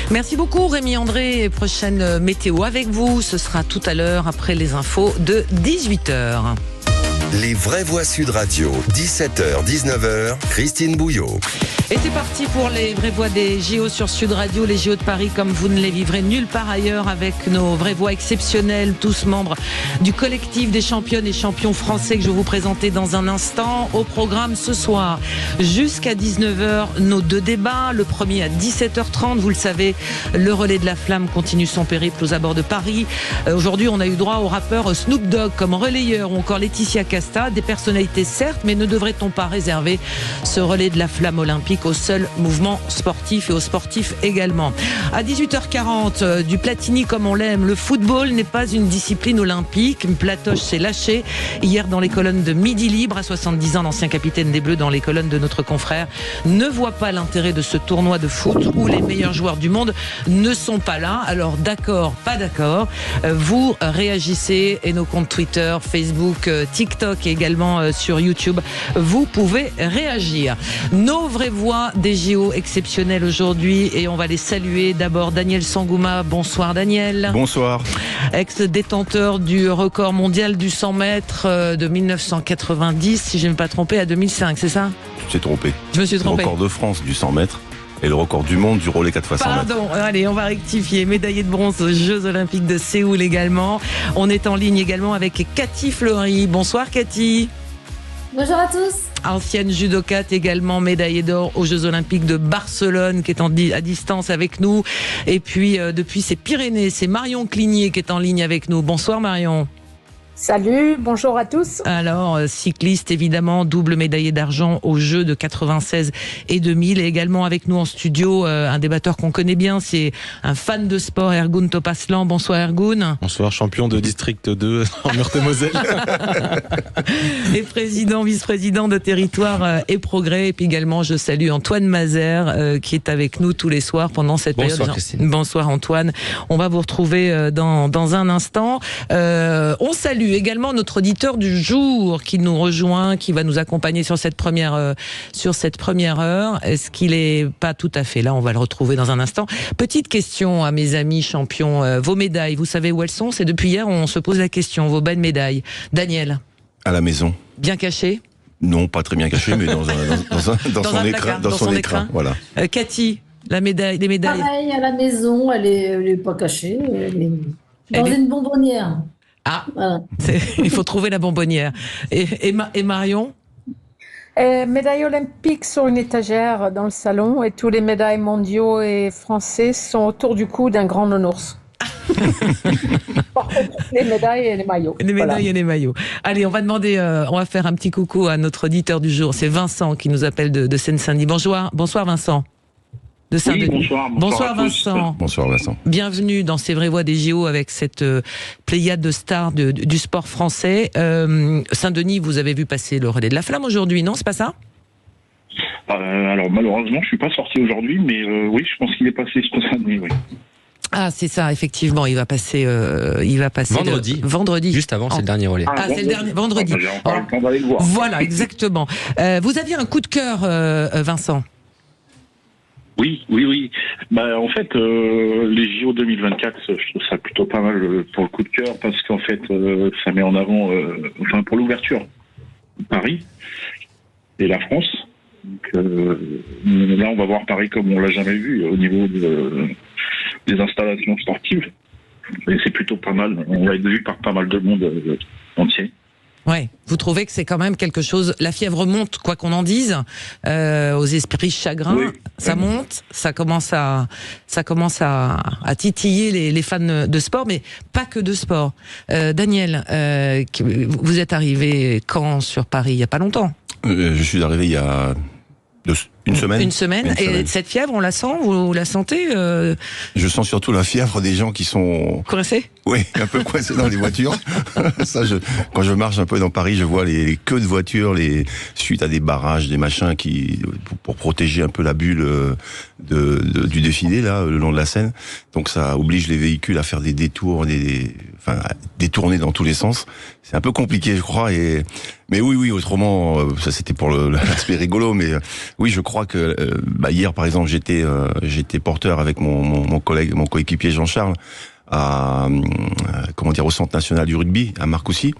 Merci beaucoup Rémi André. Prochaine météo avec vous, ce sera tout à l'heure après les infos de 18h. Les vraies voix Sud Radio, 17h, 19h, Christine Bouillot. Et c'est parti pour les vraies voix des JO sur Sud Radio, les JO de Paris comme vous ne les vivrez nulle part ailleurs, avec nos vraies voix exceptionnelles, tous membres du collectif des championnes et champions français que je vais vous présenter dans un instant. Au programme ce soir, jusqu'à 19h, nos deux débats. Le premier à 17h30, vous le savez, le relais de la flamme continue son périple aux abords de Paris. Aujourd'hui, on a eu droit au rappeur Snoop Dogg comme relayeur, ou encore Laetitia Casta, des personnalités certes, mais ne devrait-on pas réserver ce relais de la flamme olympique au seul mouvement sportif et aux sportifs également. À 18h40, du Platini comme on l'aime, le football n'est pas une discipline olympique. Platoche s'est lâché hier dans les colonnes de Midi Libre. À 70 ans, l'ancien capitaine des Bleus dans les colonnes de notre confrère ne voit pas l'intérêt de ce tournoi de foot où les meilleurs joueurs du monde ne sont pas là. Alors d'accord, pas d'accord, vous réagissez, et nos comptes Twitter, Facebook, TikTok et également sur YouTube, vous pouvez réagir. Nos vraies voix des JO exceptionnels aujourd'hui, et on va les saluer. D'abord Daniel Sangouma, bonsoir Daniel. Bonsoir. Ex-détenteur du record mondial du 100 mètres de 1990, si je ne me pas trompé, à 2005, c'est ça ? Tu t'es trompé. Je me suis trompé. Le record de France du 100 mètres et le record du monde du relais 4 x 100 mètres. Pardon, allez, on va rectifier. Médaillé de bronze aux Jeux Olympiques de Séoul également. On est en ligne également avec Cathy Fleury. Bonsoir Cathy. Bonjour à tous. Ancienne judokate également, médaillée d'or aux Jeux Olympiques de Barcelone, qui est à distance avec nous. Et puis, depuis ces Pyrénées, c'est Marion Cligné qui est en ligne avec nous. Bonsoir Marion. Salut, bonjour à tous. Alors, cycliste évidemment, double médaillé d'argent aux Jeux de 96 et 2000. Et également avec nous en studio, un débatteur qu'on connaît bien, c'est un fan de sport, Ergun Topaslan. Bonsoir Ergun. Bonsoir, champion de district 2 en Meurthe-et-Moselle. Et président, vice-président de Territoire et Progrès. Et puis également, je salue Antoine Mazer, qui est avec nous tous les soirs pendant cette période. Bonsoir Christine. Bonsoir Antoine. On va vous retrouver dans un instant. On salue également notre auditeur du jour qui nous rejoint, qui va nous accompagner sur cette première heure. Est-ce qu'il est pas tout à fait là? On va le retrouver dans un instant. Petite question à mes amis champions. Vos médailles, vous savez où elles sont? C'est depuis hier, on se pose la question. Vos belles médailles. Daniel. À la maison. Bien cachées? Non, pas très bien caché, mais dans son écrin. Voilà. Cathy, les médailles. Pareil, à la maison, elle est pas cachée. Elle est dans une bonbonnière. Ah, voilà. Il faut trouver la bonbonnière. Et Marion? Médaille olympique sur une étagère dans le salon, et tous les médailles mondiaux et français sont autour du cou d'un grand nounours. Les médailles et les maillots. Les médailles et les maillots. Allez, on va faire un petit coucou à notre auditeur du jour. C'est Vincent qui nous appelle de Seine-Saint-Denis. Bonsoir Vincent. De Saint-Denis. Oui, bonsoir Vincent. Bonsoir Vincent. Bienvenue dans ces vraies voix des JO avec cette pléiade de stars du sport français. Saint-Denis, vous avez vu passer le relais de la flamme aujourd'hui, non? C'est pas ça? Alors malheureusement, je suis pas sorti aujourd'hui, mais oui, je pense qu'il est passé sur Saint-Denis, oui. Ah, c'est ça, effectivement, il va passer vendredi. Juste avant, c'est le dernier relais. C'est le dernier vendredi. J'ai encore le temps d'aller le voir. Voilà, exactement. Vous aviez un coup de cœur, Vincent? Oui. En fait, les JO 2024, je trouve ça plutôt pas mal pour le coup de cœur, parce qu'en fait, ça met en avant, pour l'ouverture, Paris et la France. Donc, là, on va voir Paris comme on l'a jamais vu au niveau des installations sportives. Et c'est plutôt pas mal. On va être vu par pas mal de monde entier. Ouais, vous trouvez que c'est quand même quelque chose. La fièvre monte, quoi qu'on en dise, aux esprits chagrins. Oui. Ça monte, ça commence à titiller les fans de sport, mais pas que de sport. Daniel, vous êtes arrivé quand sur Paris? Il y a pas longtemps. Je suis arrivé il y a une semaine. Une semaine. Et cette fièvre, on la sent? Vous la sentez? Je sens surtout la fièvre des gens qui sont coincés. Oui, un peu coincés dans les voitures. Ça, quand je marche un peu dans Paris, je vois les queues de voitures, suite à des barrages, des machins pour protéger un peu la bulle du défilé là, le long de la Seine. Donc ça oblige les véhicules à faire des détours, détourner dans tous les sens. C'est un peu compliqué, je crois. Mais oui, autrement, ça c'était pour l'aspect rigolo. Mais oui, je crois crois que hier, par exemple, j'étais porteur avec mon collègue, mon coéquipier Jean-Charles, au Centre national du rugby à Marcoussis,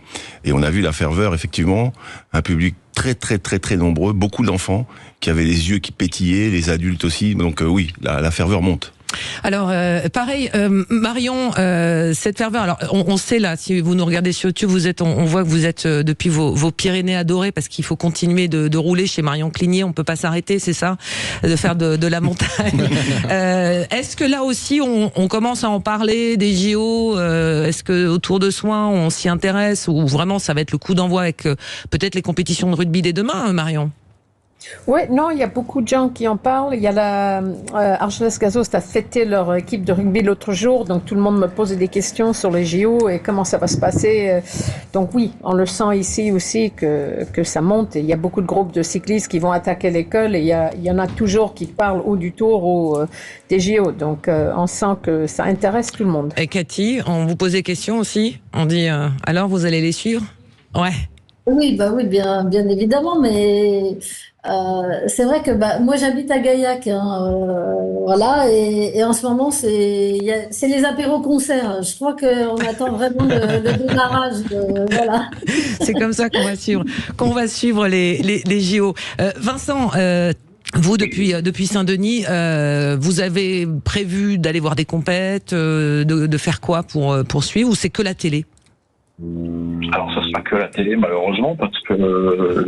et on a vu la ferveur, effectivement, un public très très très très nombreux, beaucoup d'enfants qui avaient les yeux qui pétillaient, les adultes aussi, donc oui, la ferveur monte. Alors, pareil, Marion, cette ferveur, alors on sait là, si vous nous regardez sur YouTube, on voit que vous êtes depuis vos Pyrénées adorées, parce qu'il faut continuer de rouler chez Marion Cligné, on peut pas s'arrêter, c'est ça, de faire de la montagne. Est-ce que là aussi on commence à en parler des JO, est-ce que autour de Soins on s'y intéresse, ou vraiment ça va être le coup d'envoi avec peut-être les compétitions de rugby dès demain, Marion? Oui, non, il y a beaucoup de gens qui en parlent. Il y a Argelès-Gazost a fêté leur équipe de rugby l'autre jour, donc tout le monde me posait des questions sur les JO et comment ça va se passer. Donc oui, on le sent ici aussi que ça monte. Et il y a beaucoup de groupes de cyclistes qui vont attaquer l'école, et il y en a toujours qui parlent ou du Tour ou des JO. Donc on sent que ça intéresse tout le monde. Et Cathy, on vous pose des questions aussi? On dit alors vous allez les suivre? Ouais. Oui, bien évidemment, mais c'est vrai que moi j'habite à Gaillac, voilà, et en ce moment c'est les apéros-concerts. Je crois qu'on attend vraiment le démarrage, voilà. C'est comme ça qu'on va suivre les JO. Vincent, vous, depuis Saint-Denis, vous avez prévu d'aller voir des compètes, de faire quoi pour suivre, ou c'est que la télé? Alors ça sera que la télé, malheureusement, parce que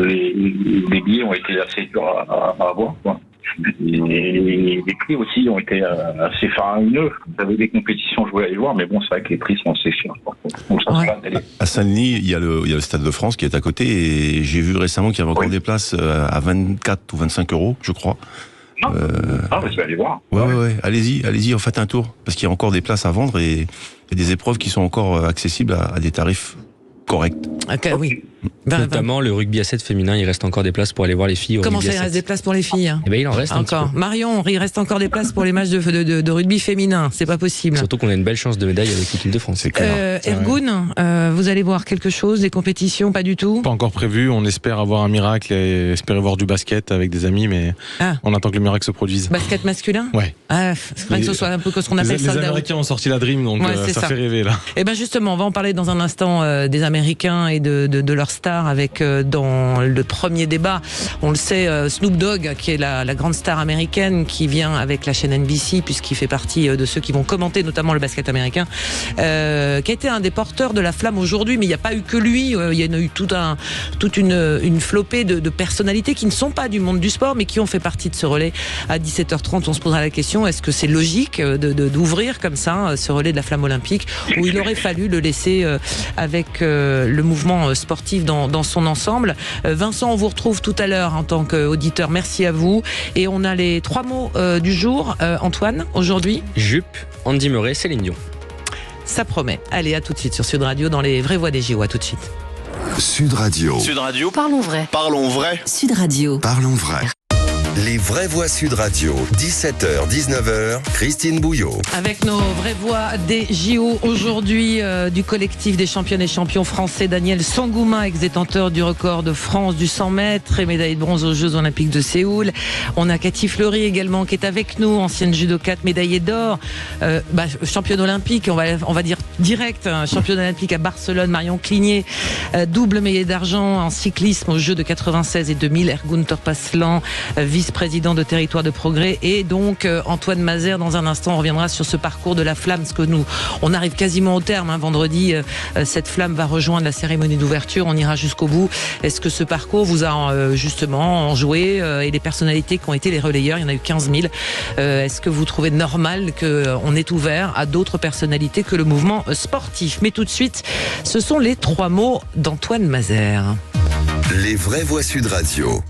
les billets ont été assez durs à avoir, quoi. Et les prix aussi ont été assez faramineux. Vous avez des compétitions, je voulais aller voir, mais bon, c'est vrai que les prix sont assez chers. Donc ça sera la télé. À Saint-Denis, il y a le Stade de France qui est à côté, et j'ai vu récemment qu'il y avait encore des places à 24 ou 25 euros, je crois. Mais je vais aller voir. Ouais. Allez-y, en faites un tour, parce qu'il y a encore des places à vendre, et il y a des épreuves qui sont encore accessibles à des tarifs corrects. Okay, oui. Notamment le rugby à 7 féminin, il reste encore des places pour aller voir les filles. Comment ça, il reste des places pour les filles? Eh ben, il en reste encore. Un petit peu. Marion, il reste encore des places pour les matchs de rugby féminin, c'est pas possible. Surtout qu'on a une belle chance de médaille avec l'équipe de France. Ergun, vous allez voir quelque chose, des compétitions, pas du tout? Pas encore prévu, on espère avoir un miracle et espérer voir du basket avec des amis, mais on attend que le miracle se produise. Basket masculin? Ouais. C'est vrai que ce soit un peu ce qu'on appelle les Américains ont sorti la Dream, donc ça fait rêver là. Et ben justement, on va en parler dans un instant des Américains et de leurs stars, avec dans le premier débat, on le sait, Snoop Dogg, qui est la grande star américaine, qui vient avec la chaîne NBC, puisqu'il fait partie de ceux qui vont commenter notamment le basket américain, qui a été un des porteurs de la flamme aujourd'hui, mais il n'y a pas eu que lui, il y en a eu toute une flopée de personnalités qui ne sont pas du monde du sport, mais qui ont fait partie de ce relais. À 17h30, on se posera la question, est-ce que c'est logique d'ouvrir comme ça ce relais de la flamme olympique, ou il aurait fallu le laisser avec le mouvement sportif dans son ensemble. Vincent, on vous retrouve tout à l'heure en tant qu'auditeur. Merci à vous. Et on a les 3 mots du jour. Antoine, aujourd'hui? Jupe, Andy Murray, Céline Dion. Ça promet. Allez, à tout de suite sur Sud Radio dans les vraies voix des JO. À tout de suite. Sud Radio. Sud Radio. Parlons vrai. Parlons vrai. Sud Radio. Parlons vrai. Les vraies voix Sud Radio, 17h, 19h, Christine Bouillot. Avec nos vraies voix des JO aujourd'hui du collectif des championnes et champions français, Daniel Sangouma, ex-détenteur du record de France du 100 mètres et médaille de bronze aux Jeux Olympiques de Séoul. On a Cathy Fleury également qui est avec nous, ancienne judokate, médaillée d'or, championne olympique, on va dire direct, championne olympique à Barcelone, Marion Cligné, double médaille d'argent en cyclisme aux Jeux de 96 et 2000, Ergun Torpaslan, vice-président de Territoire de Progrès, et donc Antoine Mazère. Dans un instant, on reviendra sur ce parcours de la flamme, parce que on arrive quasiment au terme. Vendredi, cette flamme va rejoindre la cérémonie d'ouverture. On ira jusqu'au bout. Est-ce que ce parcours vous a justement enjoué, et les personnalités qui ont été les relayeurs, il y en a eu 15 000. Est-ce que vous trouvez normal qu'on ait ouvert à d'autres personnalités que le mouvement sportif? Mais tout de suite, ce sont les 3 mots d'Antoine Mazère. Les vraies voix Sud Radio.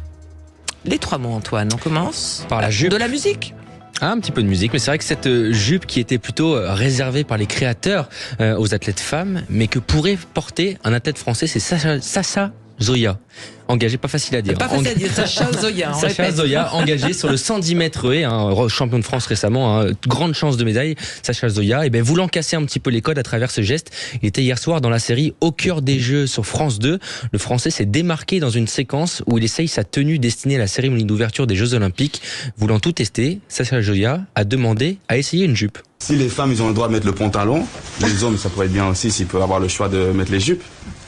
Les 3 mots, Antoine. On commence par la jupe. De la musique. Un petit peu de musique, mais c'est vrai que cette jupe qui était plutôt réservée par les créateurs aux athlètes femmes, mais que pourrait porter un athlète français, c'est Sacha Zoya, engagé, pas facile à dire. Pas facile à dire, Sacha Zoya. Sacha Zoya, engagé sur le 110 mètres haies, champion de France récemment, grande chance de médaille. Sacha Zoya, et voulant casser un petit peu les codes à travers ce geste, il était hier soir dans la série Au cœur des Jeux sur France 2. Le Français s'est démarqué dans une séquence où il essaye sa tenue destinée à la cérémonie d'ouverture des Jeux Olympiques. Voulant tout tester, Sacha Zoya a demandé à essayer une jupe. Si les femmes, ils ont le droit de mettre le pantalon, les hommes, ça pourrait être bien aussi s'ils peuvent avoir le choix de mettre les jupes.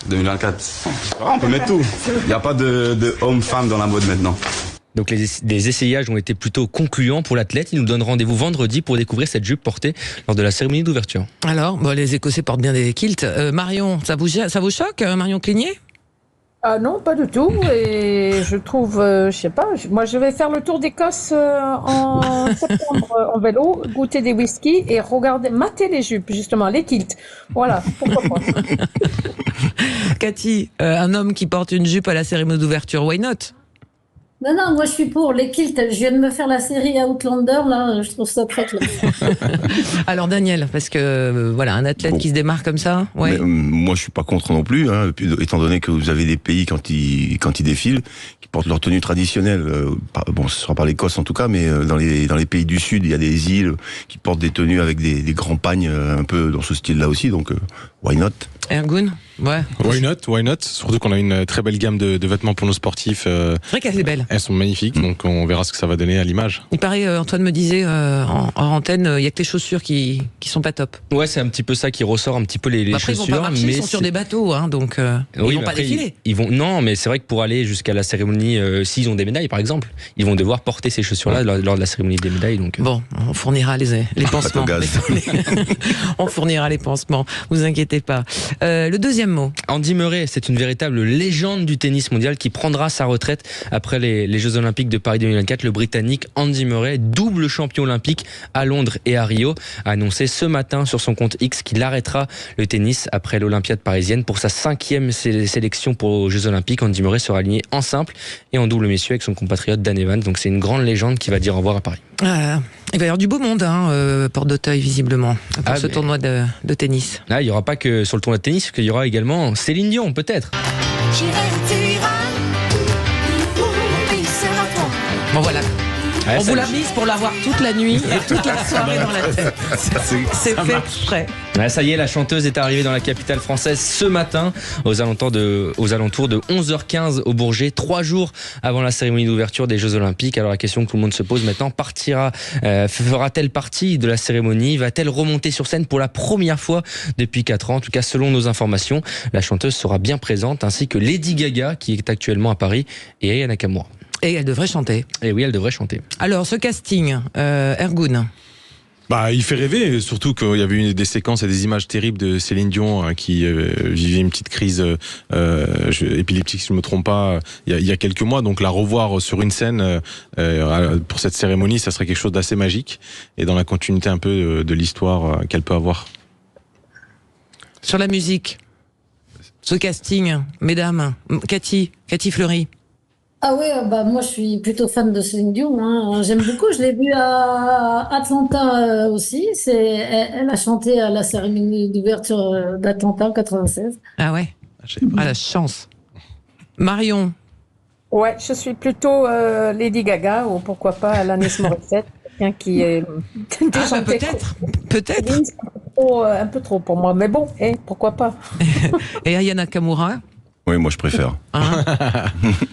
2024, on peut mettre tout. Il n'y a pas de homme-femme dans la mode maintenant. Donc les essayages ont été plutôt concluants pour l'athlète. Il nous donne rendez-vous vendredi pour découvrir cette jupe portée lors de la cérémonie d'ouverture. Alors, les Écossais portent bien des kilts. Marion, ça vous choque, Marion Cligné ? Non, pas du tout. Et je trouve, je sais pas, moi je vais faire le tour d'Écosse en septembre en vélo, goûter des whisky et mater les jupes, justement, les kilts. Voilà, pourquoi pas. Cathy, un homme qui porte une jupe à la cérémonie d'ouverture, why not ? Non, moi je suis pour les kilts. Je viens de me faire la série Outlander, là, je trouve ça très clair. Alors Daniel, parce que un athlète qui se démarre comme ça, ouais. Moi je suis pas contre non plus, étant donné que vous avez des pays quand ils défilent, qui portent leur tenue traditionnelle. Ce sera pas l'Écosse en tout cas, mais dans les pays du Sud, il y a des îles qui portent des tenues avec des grands pagnes un peu dans ce style-là aussi, donc why not? Ergun, ouais. Why not? Surtout qu'on a une très belle gamme de vêtements pour nos sportifs. C'est vrai qu'elle est belle. Elles sont magnifiques, donc on verra ce que ça va donner à l'image. Il paraît, Antoine me disait en antenne, il y a que les chaussures qui sont pas top. Ouais, c'est un petit peu ça qui ressort un petit peu les après, chaussures. Ils vont pas marcher, ils sont sur des bateaux, donc ils vont pas défiler. Non, mais c'est vrai que pour aller jusqu'à la cérémonie, s'ils ont des médailles par exemple, ils vont devoir porter ces chaussures-là lors de la cérémonie des médailles. Donc. Bon, on fournira les pansements. On fournira les pansements, vous inquiétez pas. Le deuxième mot. Andy Murray, c'est une véritable légende du tennis mondial qui prendra sa retraite après les Jeux Olympiques de Paris 2024. Le Britannique Andy Murray, double champion olympique à Londres et à Rio, a annoncé ce matin sur son compte X qu'il arrêtera le tennis après l'Olympiade parisienne. Pour sa 5e sélection pour les Jeux Olympiques, Andy Murray sera aligné en simple et en double messieurs avec son compatriote Dan Evans. Donc c'est une grande légende qui va dire au revoir à Paris. Il va y avoir du beau monde, Porte d'Auteuil visiblement, pour ce tournoi de tennis. Là, il n'y aura pas que sur le tournoi de tennis, parce qu'il y aura également Céline Dion, peut-être. Bon voilà. On vous l'a mise pour l'avoir toute la nuit et toute la soirée dans la tête. C'est fait exprès. Ça y est, la chanteuse est arrivée dans la capitale française ce matin, aux alentours de 11h15 au Bourget, 3 jours avant la cérémonie d'ouverture des Jeux Olympiques. Alors la question que tout le monde se pose maintenant, fera-t-elle partie de la cérémonie? Va-t-elle remonter sur scène pour la première fois depuis 4 ans? En tout cas, selon nos informations, la chanteuse sera bien présente, ainsi que Lady Gaga, qui est actuellement à Paris, et Aya Nakamura. Et elle devrait chanter. Et oui, elle devrait chanter. Alors, ce casting, Ergun. Il fait rêver, surtout qu'il y avait eu des séquences et des images terribles de Céline Dion qui vivait une petite crise épileptique, si je ne me trompe pas, il y a quelques mois. Donc la revoir sur une scène pour cette cérémonie, ça serait quelque chose d'assez magique et dans la continuité un peu de l'histoire qu'elle peut avoir. Sur la musique, ce casting, mesdames, Cathy Fleury. Ah oui, moi je suis plutôt fan de Céline Dion. J'aime beaucoup. Je l'ai vue à Atlanta aussi. Elle a chanté à la cérémonie d'ouverture d'Atlanta en 96. Ah ouais. La chance. Marion. Ouais, je suis plutôt Lady Gaga ou pourquoi pas Alanis Morissette, quelqu'un qui est déjà peut-être. Un peu trop pour moi, mais bon, pourquoi pas. Et Aya Nakamura. Oui, moi je préfère.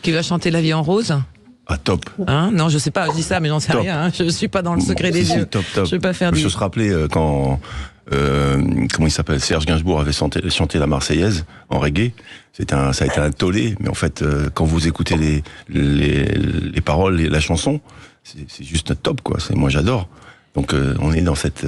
Qui va chanter La vie en rose? Top. Non, je sais pas, je dis ça, mais j'en sais rien. Je suis pas dans le secret des yeux. Top. Je vais pas faire Je se rappelais quand comment il s'appelle, Serge Gainsbourg avait chanté la Marseillaise en reggae. Ça a été un tollé, mais en fait, quand vous écoutez les paroles, la chanson, c'est juste top, quoi. Moi, j'adore. Donc, on est dans cette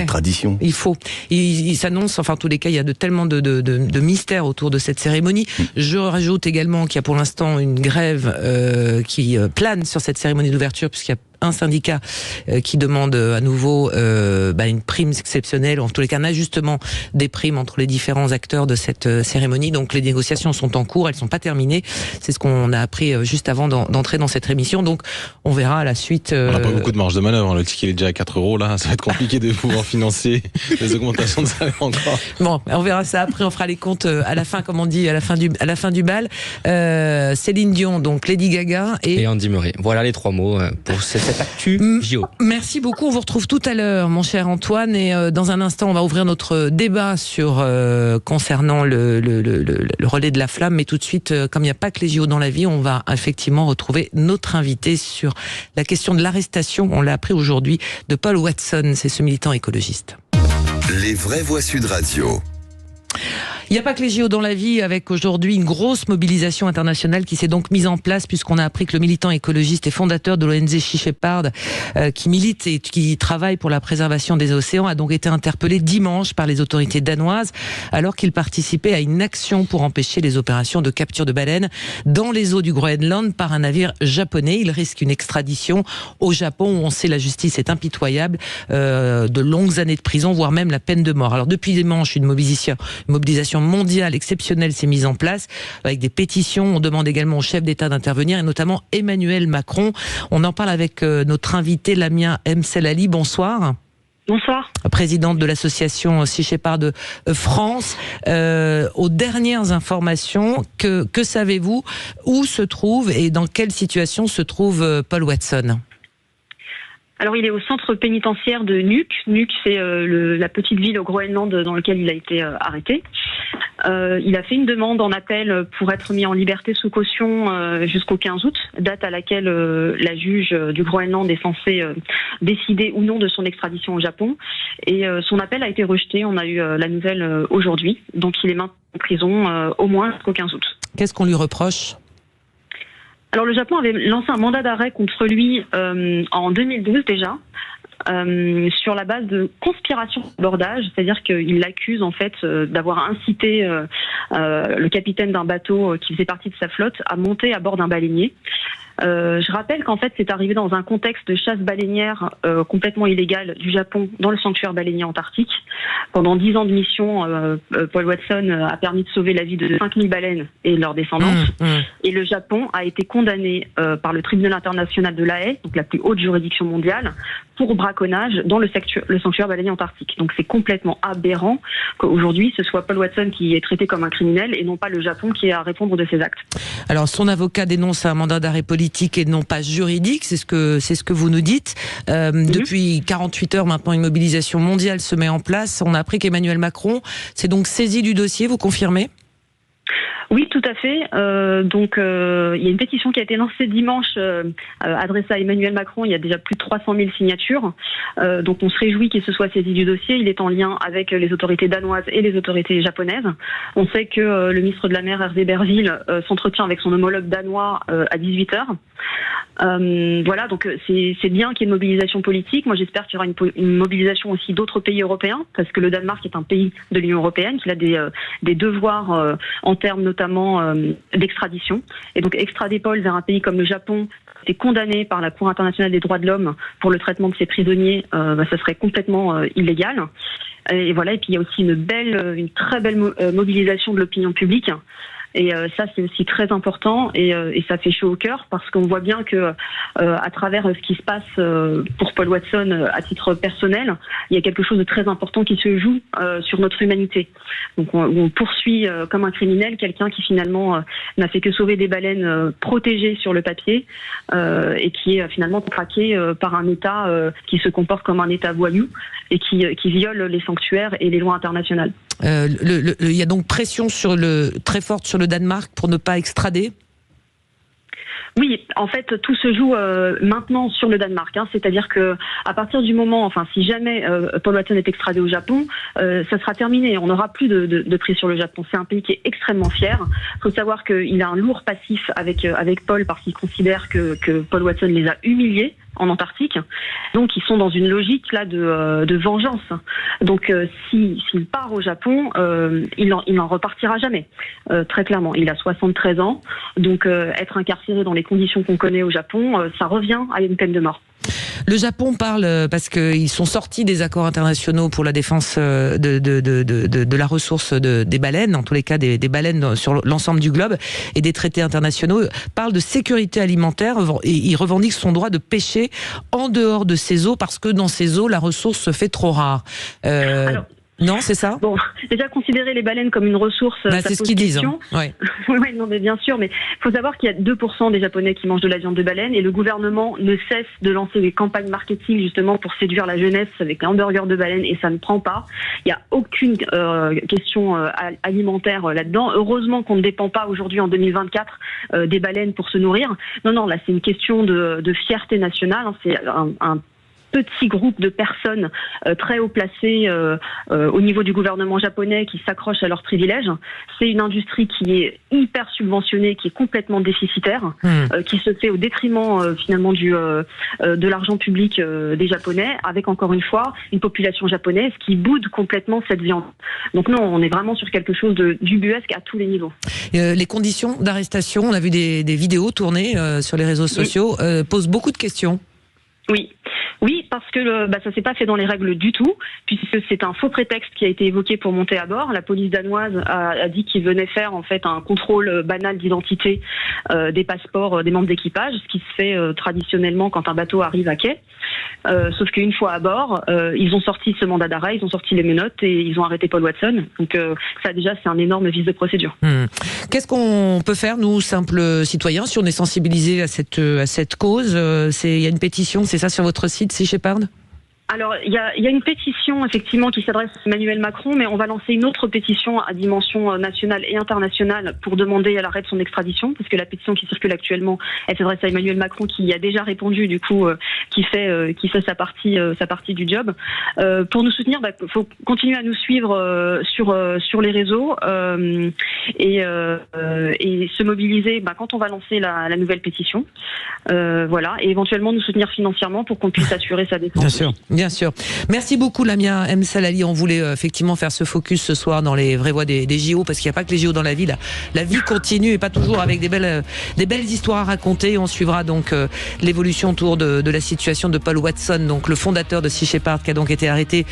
tradition. Il faut. Il s'annonce, en tous les cas, il y a tellement de mystères autour de cette cérémonie. Je rajoute également qu'il y a pour l'instant une grève qui plane sur cette cérémonie d'ouverture, puisqu'il y a un syndicat qui demande à nouveau une prime exceptionnelle, ou en tous les cas un ajustement des primes entre les différents acteurs de cette cérémonie. Donc les négociations sont en cours, elles sont pas terminées. C'est ce qu'on a appris juste avant d'entrer dans cette émission. Donc on verra à la suite. On n'a pas beaucoup de marge de manœuvre. Le ticket est déjà à 4 €. Là, ça va être compliqué de pouvoir financer les augmentations de salaire encore. Bon, on verra ça après. On fera les comptes à la fin, comme on dit, à la fin du bal. Céline Dion, donc Lady Gaga et Andy Murray. Voilà les 3 mots pour cette actu JO. Merci beaucoup. On vous retrouve tout à l'heure, mon cher Antoine. Et dans un instant, on va ouvrir notre débat concernant le relais de la flamme. Mais tout de suite, comme il n'y a pas que les JO dans la vie, on va effectivement retrouver notre invité sur la question de l'arrestation. On l'a appris aujourd'hui de Paul Watson. C'est ce militant écologiste. Les vraies voix Sud Radio. Il n'y a pas que les JO dans la vie, avec aujourd'hui une grosse mobilisation internationale qui s'est donc mise en place, puisqu'on a appris que le militant écologiste et fondateur de l'ONG Sea Shepherd, qui milite et qui travaille pour la préservation des océans, a donc été interpellé dimanche par les autorités danoises alors qu'il participait à une action pour empêcher les opérations de capture de baleines dans les eaux du Groenland par un navire japonais. Il risque une extradition au Japon, où on sait la justice est impitoyable, de longues années de prison, voire même la peine de mort. Alors depuis dimanche, une mobilisation mondiale exceptionnelle s'est mise en place avec des pétitions. On demande également au chef d'État d'intervenir, et notamment Emmanuel Macron. On en parle avec notre invité Lamia Mselali. Bonsoir. Bonsoir. Présidente de l'association Sea Shepherd France. Aux dernières informations, que savez-vous? Où se trouve et dans quelle situation se trouve Paul Watson? Alors, il est au centre pénitentiaire de Nuuk. Nuuk, c'est la petite ville au Groenland dans laquelle il a été arrêté. Il a fait une demande en appel pour être mis en liberté sous caution jusqu'au 15 août, date à laquelle la juge du Groenland est censée décider ou non de son extradition au Japon. Et son appel a été rejeté. On a eu la nouvelle aujourd'hui. Donc, il est maintenant en prison au moins jusqu'au 15 août. Qu'est-ce qu'on lui reproche ? Alors le Japon avait lancé un mandat d'arrêt contre lui en 2012 déjà, sur la base de conspiration d'abordage, c'est-à-dire qu'il l'accuse en fait d'avoir incité le capitaine d'un bateau qui faisait partie de sa flotte à monter à bord d'un baleinier. Je rappelle qu'en fait c'est arrivé dans un contexte de chasse baleinière complètement illégale du Japon dans le sanctuaire baleinier antarctique. Pendant 10 ans de mission, Paul Watson a permis de sauver la vie de 5000 baleines et leurs descendants. Et le Japon a été condamné par le tribunal international de La Haye, donc la plus haute juridiction mondiale, pour braconnage dans le sanctuaire baleinier antarctique. Donc c'est complètement aberrant qu'aujourd'hui ce soit Paul Watson qui est traité comme un criminel et non pas le Japon qui ait à répondre de ses actes. Alors son avocat dénonce un mandat d'arrêt politique et non pas juridique, c'est ce que vous nous dites. Depuis 48 heures maintenant, une mobilisation mondiale se met en place. On a appris qu'Emmanuel Macron s'est donc saisi du dossier, vous confirmez ? Oui, tout à fait. Donc, il y a une pétition qui a été lancée dimanche, adressée à Emmanuel Macron. Il y a déjà plus de 300 000 signatures. Donc, on se réjouit qu'il se soit saisi du dossier. Il est en lien avec les autorités danoises et les autorités japonaises. On sait que le ministre de la Mer, Hervé Berville, s'entretient avec son homologue danois à 18h. Voilà, donc c'est bien qu'il y ait une mobilisation politique. Moi, j'espère qu'il y aura une mobilisation aussi d'autres pays européens, parce que le Danemark est un pays de l'Union européenne, qu'il a des devoirs en termes notamment d'extradition. Et donc extrader Paul vers un pays comme le Japon, qui est condamné par la Cour internationale des droits de l'homme pour le traitement de ses prisonniers, ça serait complètement illégal. Et voilà. Et puis il y a aussi une très belle mobilisation de l'opinion publique. Et ça, c'est aussi très important et ça fait chaud au cœur parce qu'on voit bien que à travers ce qui se passe pour Paul Watson à titre personnel, il y a quelque chose de très important qui se joue sur notre humanité. Donc on poursuit comme un criminel quelqu'un qui finalement n'a fait que sauver des baleines protégées sur le papier et qui est finalement traqué par un État qui se comporte comme un État voyou et qui viole les sanctuaires et les lois internationales. Il y a donc pression très forte sur le Danemark pour ne pas extrader ? Oui, en fait, tout se joue maintenant sur le Danemark. C'est-à-dire que à partir du moment, si jamais Paul Watson est extradé au Japon, ça sera terminé. On n'aura plus de prise sur le Japon. C'est un pays qui est extrêmement fier. Il faut savoir qu'il a un lourd passif avec Paul parce qu'il considère que Paul Watson les a humiliés en Antarctique. Donc ils sont dans une logique là de vengeance. Donc s'il part au Japon, il n'en repartira jamais. Très clairement, il a 73 ans. Donc être incarcéré dans les conditions qu'on connaît au Japon, ça revient à une peine de mort. Le Japon parle parce qu'ils sont sortis des accords internationaux pour la défense de la ressource des baleines, en tous les cas des baleines sur l'ensemble du globe, et des traités internationaux. Parle de sécurité alimentaire et il revendique son droit de pêcher en dehors de ces eaux parce que dans ces eaux la ressource se fait trop rare. Non, c'est ça. Bon, déjà considérer les baleines comme une ressource, ça c'est ce pose qu'ils disent. question. Ouais. Oui, non, mais bien sûr, mais faut savoir qu'il y a 2% des Japonais qui mangent de la viande de baleine et le gouvernement ne cesse de lancer des campagnes marketing justement pour séduire la jeunesse avec les hamburgers de baleine et ça ne prend pas. Il n'y a aucune question alimentaire là-dedans. Heureusement qu'on ne dépend pas aujourd'hui en 2024 des baleines pour se nourrir. Non, là c'est une question de fierté nationale. Hein. C'est un petit groupe de personnes très haut placées au niveau du gouvernement japonais qui s'accrochent à leurs privilèges. C'est une industrie qui est hyper subventionnée, qui est complètement déficitaire, qui se fait au détriment finalement de l'argent public des Japonais, avec encore une fois une population japonaise qui boude complètement cette viande. Donc non, on est vraiment sur quelque chose d'ubuesque à tous les niveaux. Les conditions d'arrestation, on a vu des vidéos tournées sur les réseaux sociaux, posent beaucoup de questions. Oui, parce que ça s'est pas fait dans les règles du tout, puisque c'est un faux prétexte qui a été évoqué pour monter à bord. La police danoise a dit qu'il venait faire en fait un contrôle banal d'identité des passeports des membres d'équipage, ce qui se fait traditionnellement quand un bateau arrive à quai. Sauf qu'une fois à bord, ils ont sorti ce mandat d'arrêt, ils ont sorti les menottes et ils ont arrêté Paul Watson. Donc ça déjà c'est un énorme vice de procédure. Qu'est-ce qu'on peut faire nous simples citoyens si on est sensibilisés à cette cause? Il y a une pétition, c'est ça sur votre site, Sea Shepherd? Alors, il y a une pétition effectivement qui s'adresse à Emmanuel Macron, mais on va lancer une autre pétition à dimension nationale et internationale pour demander à l'arrêt de son extradition, parce que la pétition qui circule actuellement, elle s'adresse à Emmanuel Macron qui y a déjà répondu, du coup, qui fait sa partie du job. Pour nous soutenir, faut continuer à nous suivre sur les réseaux et se mobiliser quand on va lancer la nouvelle pétition. Voilà, et éventuellement nous soutenir financièrement pour qu'on puisse assurer sa défense. Bien sûr. Merci beaucoup Lamia M. Salali. On voulait effectivement faire ce focus ce soir dans les vraies voix des JO, parce qu'il n'y a pas que les JO dans la vie. La vie continue et pas toujours avec des belles histoires à raconter. On suivra donc l'évolution autour de la situation de Paul Watson, donc le fondateur de Sea Shepherd, qui a donc été arrêté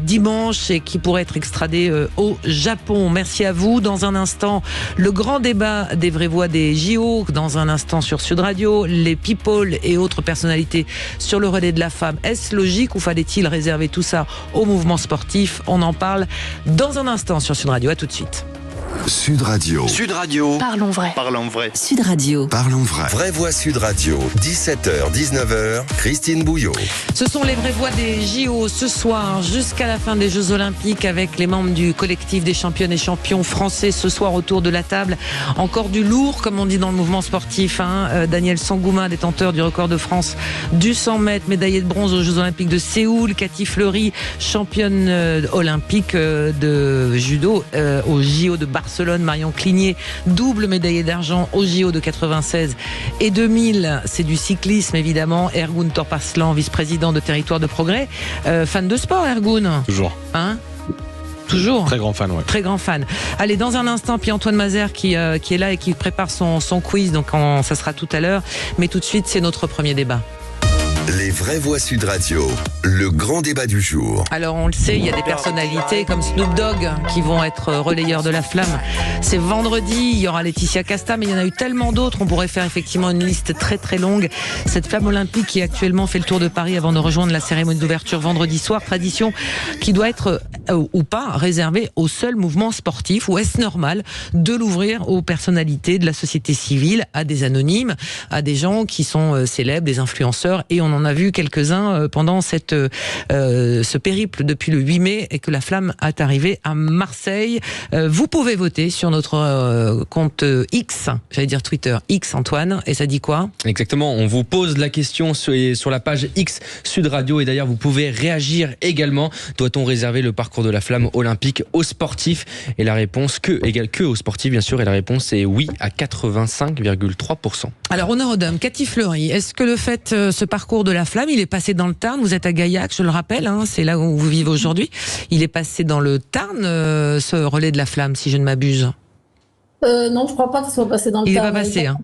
dimanche et qui pourrait être extradé au Japon. Merci à vous. Dans un instant, le grand débat des vraies voix des JO. Dans un instant sur Sud Radio, les people et autres personnalités sur le relais de la femme. Est-ce logique ou fallait-il réserver tout ça au mouvement sportif? On en parle dans un instant sur Sud Radio. À tout de suite. Sud Radio. Sud Radio. Parlons vrai. Parlons vrai. Sud Radio. Parlons vrai. Vraie voix Sud Radio. 17h, 19h. Christine Bouillot. Ce sont les vraies voix des JO ce soir jusqu'à la fin des Jeux Olympiques avec les membres du collectif des championnes et champions français ce soir autour de la table. Encore du lourd, comme on dit dans le mouvement sportif. Daniel Sangouma, détenteur du record de France du 100 mètres, médaillé de bronze aux Jeux Olympiques de Séoul. Cathy Fleury, championne olympique de judo aux JO de Barcelone. Marion Cligné, double médaillée d'argent aux JO de 96 et 2000. C'est du cyclisme évidemment. Ergun Torpaslan, vice-président de Territoire de Progrès. Fan de sport, Ergun? Toujours. Toujours. Très grand fan, ouais. Très grand fan. Allez, dans un instant, puis Antoine Mazer qui est là et qui prépare son quiz, donc ça sera tout à l'heure. Mais tout de suite, c'est notre premier débat. Les vraies voix Sud Radio, le grand débat du jour. Alors on le sait, il y a des personnalités comme Snoop Dogg qui vont être relayeurs de la flamme. C'est vendredi, il y aura Laetitia Casta, mais il y en a eu tellement d'autres, on pourrait faire effectivement une liste très très longue. Cette flamme olympique qui actuellement fait le tour de Paris avant de rejoindre la cérémonie d'ouverture vendredi soir, tradition qui doit être ou pas réservée au seul mouvement sportif, ou est-ce normal de l'ouvrir aux personnalités de la société civile, à des anonymes, à des gens qui sont célèbres, des influenceurs, et on en a vu quelques-uns pendant ce périple depuis le 8 mai et que la flamme est arrivée à Marseille. Vous pouvez voter sur notre compte X, j'allais dire Twitter, X Antoine, et ça dit quoi? Exactement, on vous pose la question sur la page X Sud Radio, et d'ailleurs vous pouvez réagir également. Doit-on réserver le parcours de la flamme olympique aux sportifs? Et la réponse égale que aux sportifs bien sûr, et la réponse est oui à 85,3%. Alors honneur aux dames, Cathy Fleury, est-ce que le fait ce parcours de la flamme, il est passé dans le Tarn, vous êtes à Gaillac, je le rappelle, c'est là où vous vivez aujourd'hui, il est passé dans le Tarn, ce relais de la flamme, si je ne m'abuse? Non, je crois pas qu'il soit passé dans le Il n'est Tarn. pas passé, hein.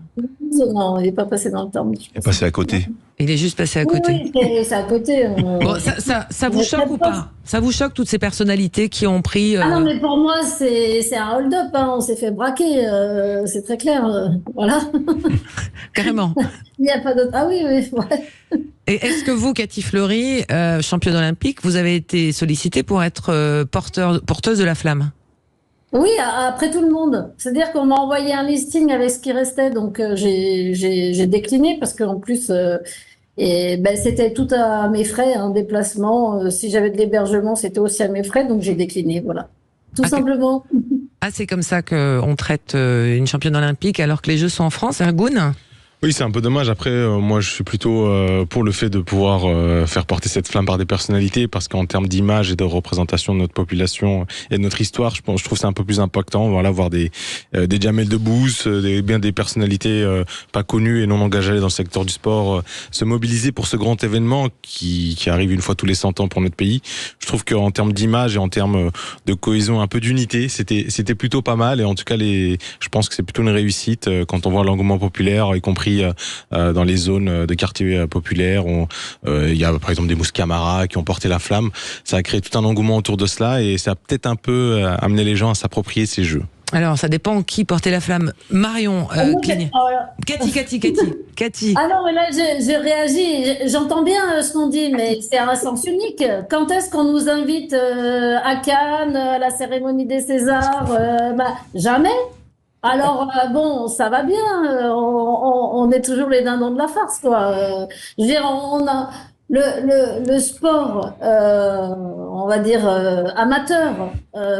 Non, il n'est pas passé dans le Tarn. Il est passé à côté. Il est juste passé à côté. Oui, c'est à côté. Bon, ça vous choque ou pas? Ça vous choque toutes ces personnalités qui ont pris Ah non, mais pour moi, c'est un hold-up. Hein. On s'est fait braquer, c'est très clair. Voilà. Carrément. Il n'y a pas d'autre. Ah oui, oui. Ouais. Et est-ce que vous, Cathy Fleury, championne olympique, vous avez été sollicitée pour être porteuse de la flamme? Oui, après tout le monde. C'est-à-dire qu'on m'a envoyé un listing avec ce qui restait, donc j'ai décliné parce qu'en plus, c'était tout à mes frais, un déplacement. Si j'avais de l'hébergement, c'était aussi à mes frais, donc j'ai décliné, voilà. Tout simplement. Ah, c'est comme ça qu'on traite une championne olympique alors que les Jeux sont en France, Ergun? Oui, c'est un peu dommage. Après, moi, je suis plutôt pour le fait de pouvoir faire porter cette flamme par des personnalités, parce qu'en termes d'image et de représentation de notre population et de notre histoire, je trouve que c'est un peu plus impactant. Voilà, voir des Jamel Debbouze, bien des personnalités pas connues et non engagées dans le secteur du sport se mobiliser pour ce grand événement qui arrive une fois tous les 100 ans pour notre pays. Je trouve qu'en termes d'image et en termes de cohésion, un peu d'unité, c'était plutôt pas mal. Et en tout cas, je pense que c'est plutôt une réussite quand on voit l'engouement populaire, y compris dans les zones de quartiers populaires. Il y a par exemple des Mousse Camara qui ont porté la flamme. Ça a créé tout un engouement autour de cela et ça a peut-être un peu amené les gens à s'approprier ces jeux. Alors, ça dépend qui portait la flamme. Marion, Cligné. Cathy. Ah non, mais là, j'ai réagi. J'entends bien ce qu'on dit, mais c'est un sens unique. Quand est-ce qu'on nous invite à Cannes, à la cérémonie des Césars? Jamais. Alors, bon, ça va bien. On est toujours les dindons de la farce, quoi. Je veux dire, on a le sport, on va dire amateur.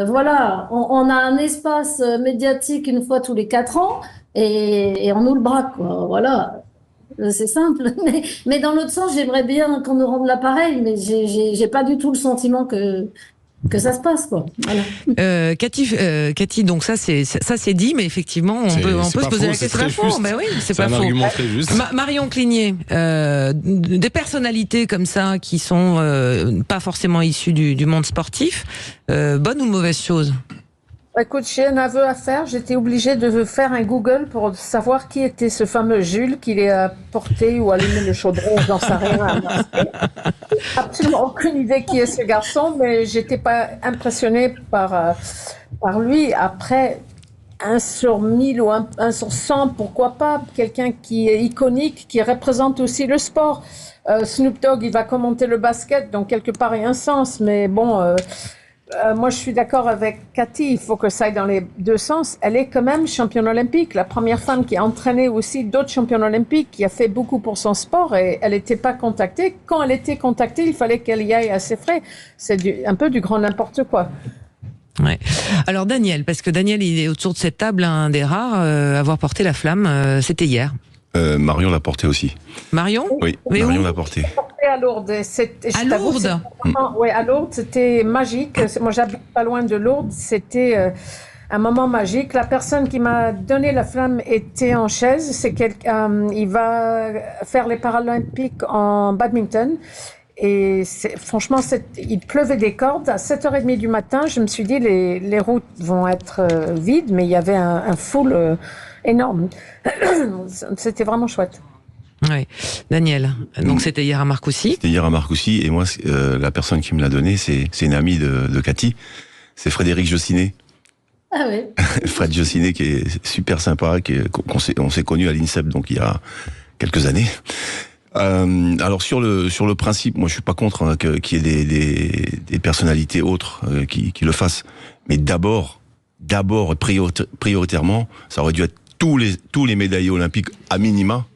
Voilà, on a un espace médiatique une fois tous les 4 ans et on nous le braque, quoi. Voilà. C'est simple. Mais dans l'autre sens, j'aimerais bien qu'on nous rende l'appareil, mais j'ai pas du tout le sentiment que ça se passe, quoi. Voilà. Cathy, donc ça c'est dit, mais effectivement on peut se poser la question. Ben oui, c'est pas faux. Argument très juste. Marion Cligné, des personnalités comme ça qui sont pas forcément issues du monde sportif, bonne ou mauvaise chose? Écoute, j'ai un aveu à faire. J'étais obligée de faire un Google pour savoir qui était ce fameux Jules qui l'a porté ou allumé le chaudron, j'en sais rien. Absolument aucune idée qui est ce garçon, mais j'étais pas impressionnée par lui. Après, 1 sur 1000 ou 1 sur 100, pourquoi pas? Quelqu'un qui est iconique, qui représente aussi le sport. Snoop Dogg, il va commenter le basket, donc quelque part il y a un sens, mais bon... moi, je suis d'accord avec Cathy, il faut que ça aille dans les deux sens. Elle est quand même championne olympique, la première femme qui a entraîné aussi d'autres championnes olympiques, qui a fait beaucoup pour son sport et elle n'était pas contactée. Quand elle était contactée, il fallait qu'elle y aille à ses frais. C'est un peu du grand n'importe quoi. Ouais. Alors Daniel, parce que Daniel, il est autour de cette table un des rares à avoir porté la flamme, c'était hier. Marion l'a porté aussi. Marion? Oui, Marion l'a porté. À Lourdes. À Lourdes? Oui, à Lourdes, c'était magique. Moi, j'habite pas loin de Lourdes. C'était un moment magique. La personne qui m'a donné la flamme était en chaise. Il va faire les Paralympiques en badminton. Et franchement, il pleuvait des cordes. À 7h30 du matin, je me suis dit, les routes vont être vides, mais il y avait un full énorme. C'était vraiment chouette. Oui, Daniel. Donc c'était hier à Marcoussis. C'était hier à Marcoussis et moi, la personne qui me l'a donné, c'est une amie de Cathy. C'est Frédéric Jossinet. Ah oui. Fred Jossinet qui est super sympa, on s'est connus à l'INSEP donc il y a quelques années. Alors sur le principe, moi je suis pas contre qu'il y ait des personnalités autres qui le fassent, mais d'abord prioritairement, ça aurait dû être tous les médaillés olympiques à minima,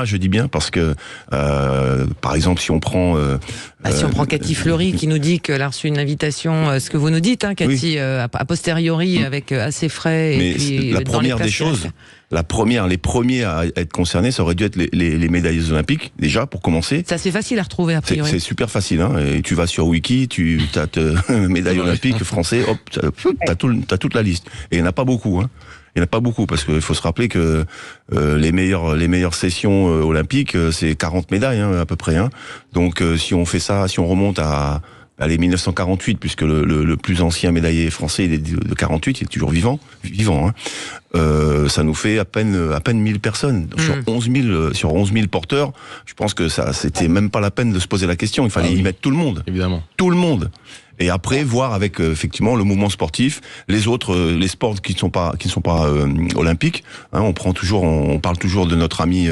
je dis bien, parce que par exemple si on prend Cathy Fleury qui nous dit qu'elle a reçu une invitation, ce que vous nous dites, hein, Cathy, oui. A posteriori avec assez frais. Mais et puis, la première des choses, les premiers à être concernés, ça aurait dû être les médaillés olympiques déjà pour commencer. Ça c'est facile à retrouver a priori. C'est super facile, hein. Et tu vas sur Wiki, tu tapes médaille olympique français, hop, t'as toute la liste. Et il n'y en a pas beaucoup, hein. Il n'y en a pas beaucoup parce qu'il faut se rappeler que les meilleures sessions olympiques, c'est 40 médailles, hein, à peu près. Hein. Donc si on fait ça, si on remonte à allez, 1948, puisque le plus ancien médaillé français, il est de 48, il est toujours vivant, hein. Ça nous fait à peine 1000 personnes. Sur 11 000 porteurs, je pense que ça, c'était même pas la peine de se poser la question. Il fallait y mettre tout le monde. Évidemment. Tout le monde. Et après, voir avec, effectivement, le mouvement sportif, les autres, les sports qui ne sont pas olympiques, hein, on parle toujours de notre ami,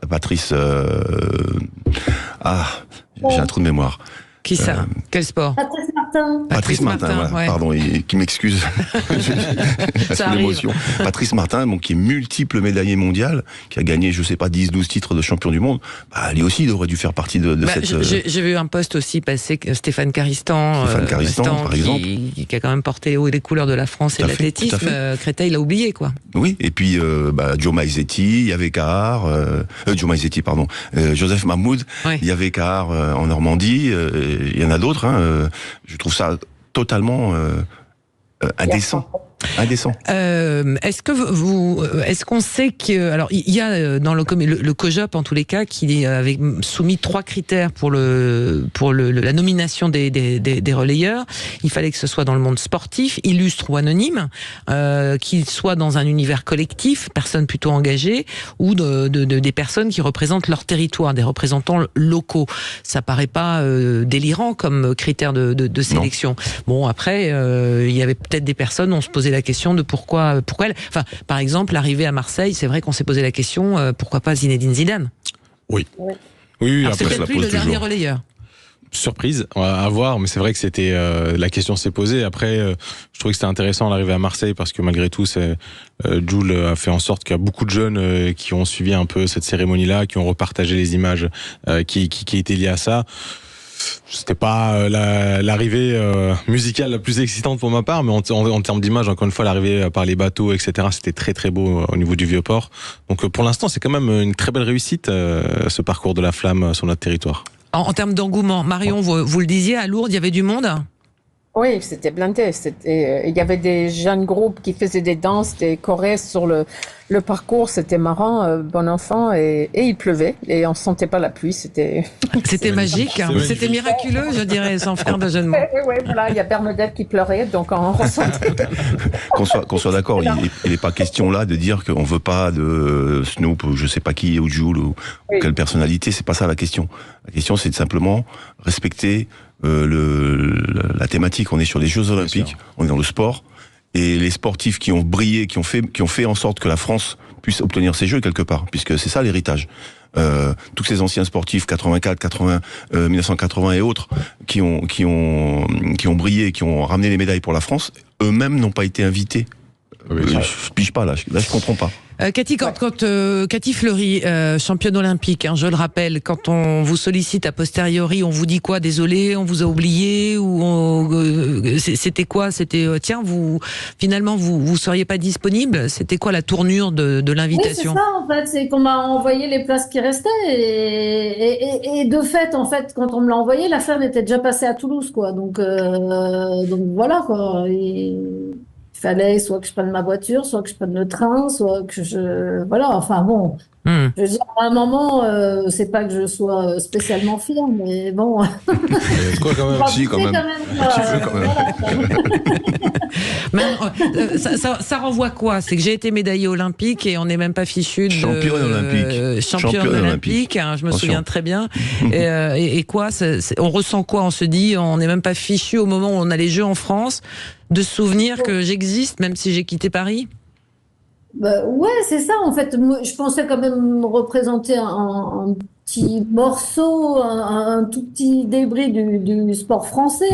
Patrice, j'ai un trou de mémoire. Qui ça? Quel sport? Patrice Martin. Voilà, ouais. pardon, qui m'excuse. Ça arrive. L'émotion. Patrice Martin, bon, qui est multiple médaillé mondial, qui a gagné, je sais pas, 10-12 titres de champion du monde. Bah, lui aussi, il aurait dû faire partie de cette... J'ai vu un post aussi passer, Stéphane Caristan, par exemple. Qui a quand même porté les hauts et les couleurs de la France et de l'athlétisme. Créteil l'a oublié, quoi. Oui, et puis Joe Maizetti, Yahvé Kahar, Joseph Mahmoud, Ouais. Yahvé Kahar en Normandie, il y en a d'autres. Hein, je trouve ça totalement indécent. Est-ce qu'on sait que, alors il y a dans le COJOP en tous les cas qui avait soumis 3 critères pour la nomination des relayeurs. Il fallait que ce soit dans le monde sportif, illustre ou anonyme, qu'il soit dans un univers collectif, personnes plutôt engagées, ou des personnes qui représentent leur territoire, des représentants locaux. Ça paraît pas délirant comme critère de sélection. Non. Bon, après il y avait peut-être des personnes, on se posait la question de pourquoi elle. Enfin, par exemple, l'arrivée à Marseille, c'est vrai qu'on s'est posé la question pourquoi pas Zinedine Zidane. Oui. Alors, c'est peut-être lui le dernier relayeur. Surprise, à voir, mais c'est vrai que c'était la question s'est posée. Après, je trouvais que c'était intéressant l'arrivée à Marseille parce que malgré tout, Jules a fait en sorte qu'il y a beaucoup de jeunes qui ont suivi un peu cette cérémonie-là, qui ont repartagé les images qui étaient liées à ça. C'était pas l'arrivée musicale la plus excitante pour ma part, mais en termes d'image, encore une fois, l'arrivée par les bateaux, etc., c'était très très beau au niveau du Vieux-Port. Donc pour l'instant, c'est quand même une très belle réussite, ce parcours de la flamme sur notre territoire. En termes d'engouement, Marion, vous le disiez, à Lourdes, il y avait du monde? Oui, c'était blindé. Il y avait des jeunes groupes qui faisaient des danses, des choresses sur le parcours. C'était marrant, bon enfant. Et il pleuvait. Et on ne sentait pas la pluie. C'était magique. C'était miraculeux, je dirais, sans faire de jeu de mots. Oui, voilà. Il y a Bernadette qui pleurait, donc on ressentait. Qu'on soit d'accord, il n'est pas question là de dire qu'on ne veut pas de Snoop ou je ne sais pas qui, ou Jules ou quelle personnalité. C'est pas ça la question. La question, c'est de simplement respecter la thématique. On est sur les Jeux Olympiques, on est dans le sport, et les sportifs qui ont brillé, qui ont fait en sorte que la France puisse obtenir ces Jeux quelque part, puisque c'est ça l'héritage. Tous ces anciens sportifs 84, 80, 1980 et autres qui ont brillé, qui ont ramené les médailles pour la France, eux-mêmes n'ont pas été invités. Je pige pas là, je comprends pas. Cathy, Cathy Fleury, championne olympique, hein, je le rappelle, quand on vous sollicite a posteriori, on vous dit quoi? Désolé, on vous a oublié, ou c'était quoi? C'était tiens, finalement vous seriez pas disponible? C'était quoi la tournure de l'invitation? Oui, c'est ça en fait, c'est qu'on m'a envoyé les places qui restaient et de fait en fait quand on me l'a envoyé, la flamme était déjà passée à Toulouse quoi, donc voilà quoi. Il fallait soit que je prenne ma voiture, soit que je prenne le train, soit que voilà, enfin bon. Je veux dire, à un moment, c'est pas que je sois spécialement fière, mais bon. Quoi quand même? Si, quand même. Ça renvoie quoi? C'est que j'ai été médaillée olympique et on n'est même pas fichu de championne olympique. Championne olympique, hein, je me souviens très bien. Et quoi? On ressent quoi? On se dit, on n'est même pas fichu au moment où on a les Jeux en France, de se souvenir que j'existe, même si j'ai quitté Paris? Ouais, c'est ça en fait. Moi, je pensais quand même représenter un petit morceau, un tout petit débris du sport français.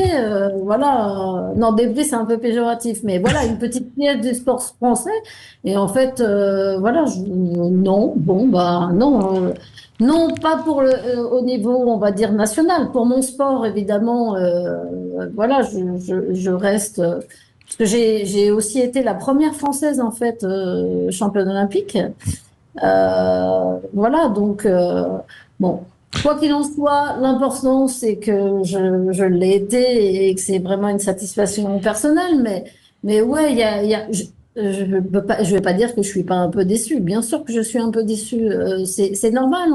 Voilà. Non, débris, c'est un peu péjoratif, mais voilà, une petite pièce du sport français. Et en fait, voilà, non, non, pas pour au niveau, on va dire, national. Pour mon sport, évidemment, voilà, je reste. Parce que j'ai aussi été la première Française, en fait, championne olympique. Voilà, donc, bon, quoi qu'il en soit, l'important, c'est que je l'ai été et que c'est vraiment une satisfaction personnelle. Mais ouais, je vais pas dire que je suis pas un peu déçue. Bien sûr que je suis un peu déçue. C'est normal.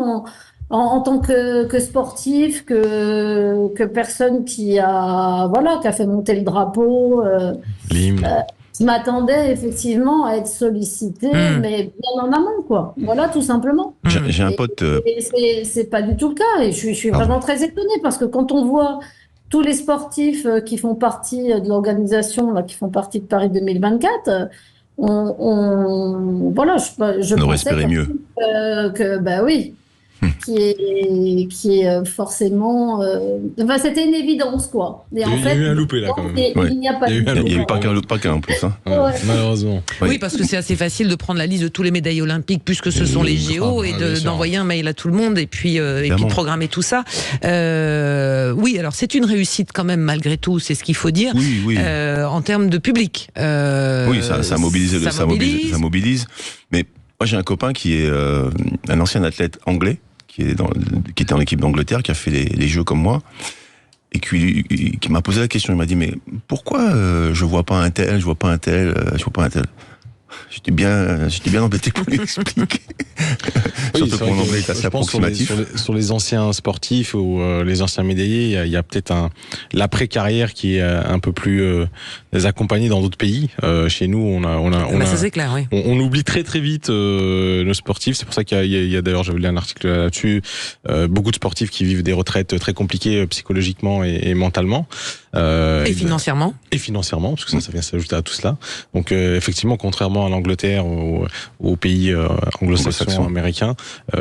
en tant que sportif, que personne qui a fait monter le drapeau. Je m'attendais effectivement à être sollicité, mais bien en amont, quoi. Voilà, tout simplement. J'ai un pote. Et c'est pas du tout le cas. Et je suis vraiment très étonnée parce que quand on voit tous les sportifs qui font partie de l'organisation, là, qui font partie de Paris 2024, voilà, je on aurait pensais espéré mieux. Bah oui. Qui est forcément. Enfin, c'était une évidence, quoi. Et en fait, il y a eu un loupé là, quand même. Il n'y a pas de loupé. Il n'y a eu pas qu'un en plus. Hein. Malheureusement. Oui, parce que c'est assez facile de prendre la liste de tous les médailles olympiques, puisque ce sont les JO, et d'envoyer un mail à tout le monde, et puis de programmer tout ça. Oui, alors c'est une réussite quand même, malgré tout, c'est ce qu'il faut dire. Oui. En termes de public. Oui, ça mobilise. Mais moi, j'ai un copain qui est un ancien athlète anglais, qui était en équipe d'Angleterre, qui a fait les Jeux comme moi, et qui m'a posé la question. Il m'a dit, mais pourquoi je vois pas un tel. J'étais bien embêté qu'on lui explique. Surtout que mon anglais est assez approximatif. Sur les anciens sportifs ou les anciens médaillés, il y a peut-être l'après-carrière qui est un peu plus accompagné dans d'autres pays. Chez nous, ça c'est clair, oui. On oublie très très vite nos sportifs. C'est pour ça qu'il y a d'ailleurs, j'avais lu un article là-dessus, beaucoup de sportifs qui vivent des retraites très compliquées psychologiquement et mentalement. Et financièrement. Parce que ça vient s'ajouter à tout cela. Donc effectivement, contrairement à l'Angleterre, aux pays anglo-saxons, américains, où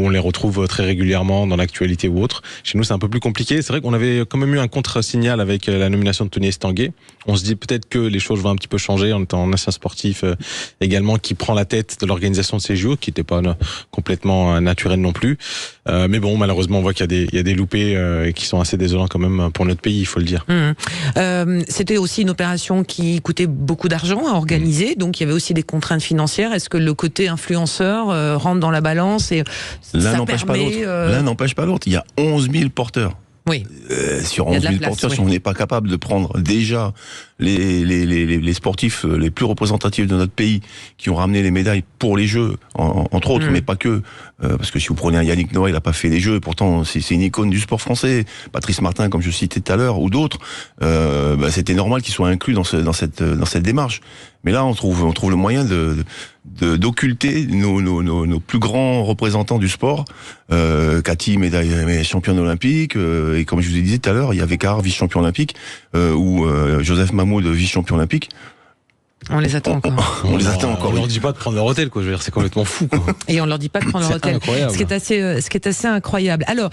on les retrouve très régulièrement dans l'actualité ou autre. Chez nous, c'est un peu plus compliqué. C'est vrai qu'on avait quand même eu un contre-signal avec la nomination de Tony Estanguet. On se dit peut-être que les choses vont un petit peu changer en étant un ancien sportif également qui prend la tête de l'organisation de ces JO, qui n'était pas complètement naturel non plus. Mais bon, malheureusement, on voit qu'il y a des loupés qui sont assez désolants quand même pour notre pays, il faut le dire. C'était aussi une opération qui coûtait beaucoup d'argent à organiser, donc il y avait aussi des contraintes financières. Est-ce que le côté influenceur rentre dans la balance et l'un n'empêche pas l'autre. L'un n'empêche pas l'autre. Il y a 11 000 porteurs. Oui. Sur 11 000 porteurs, si on n'est pas capable de prendre déjà les sportifs les plus représentatifs de notre pays qui ont ramené les médailles pour les Jeux, entre autres, mais pas que. Parce que si vous prenez un Yannick Noah, il n'a pas fait les Jeux, et pourtant c'est une icône du sport français. Patrice Martin, comme je citais tout à l'heure, ou d'autres, c'était normal qu'ils soient inclus dans cette démarche. Mais là, on trouve le moyen d'occulter nos plus grands représentants du sport. Cathy, championne olympique, et comme je vous ai dit tout à l'heure, il y avait Carr, vice-champion olympique, ou Joseph Mahmoud, vice-champion olympique. On les attend encore. On les attend encore. On leur dit pas de prendre leur hôtel, quoi. Je veux dire, c'est complètement fou, quoi. Et on leur dit pas de prendre leur hôtel. Incroyable. Ce qui est assez incroyable. Alors,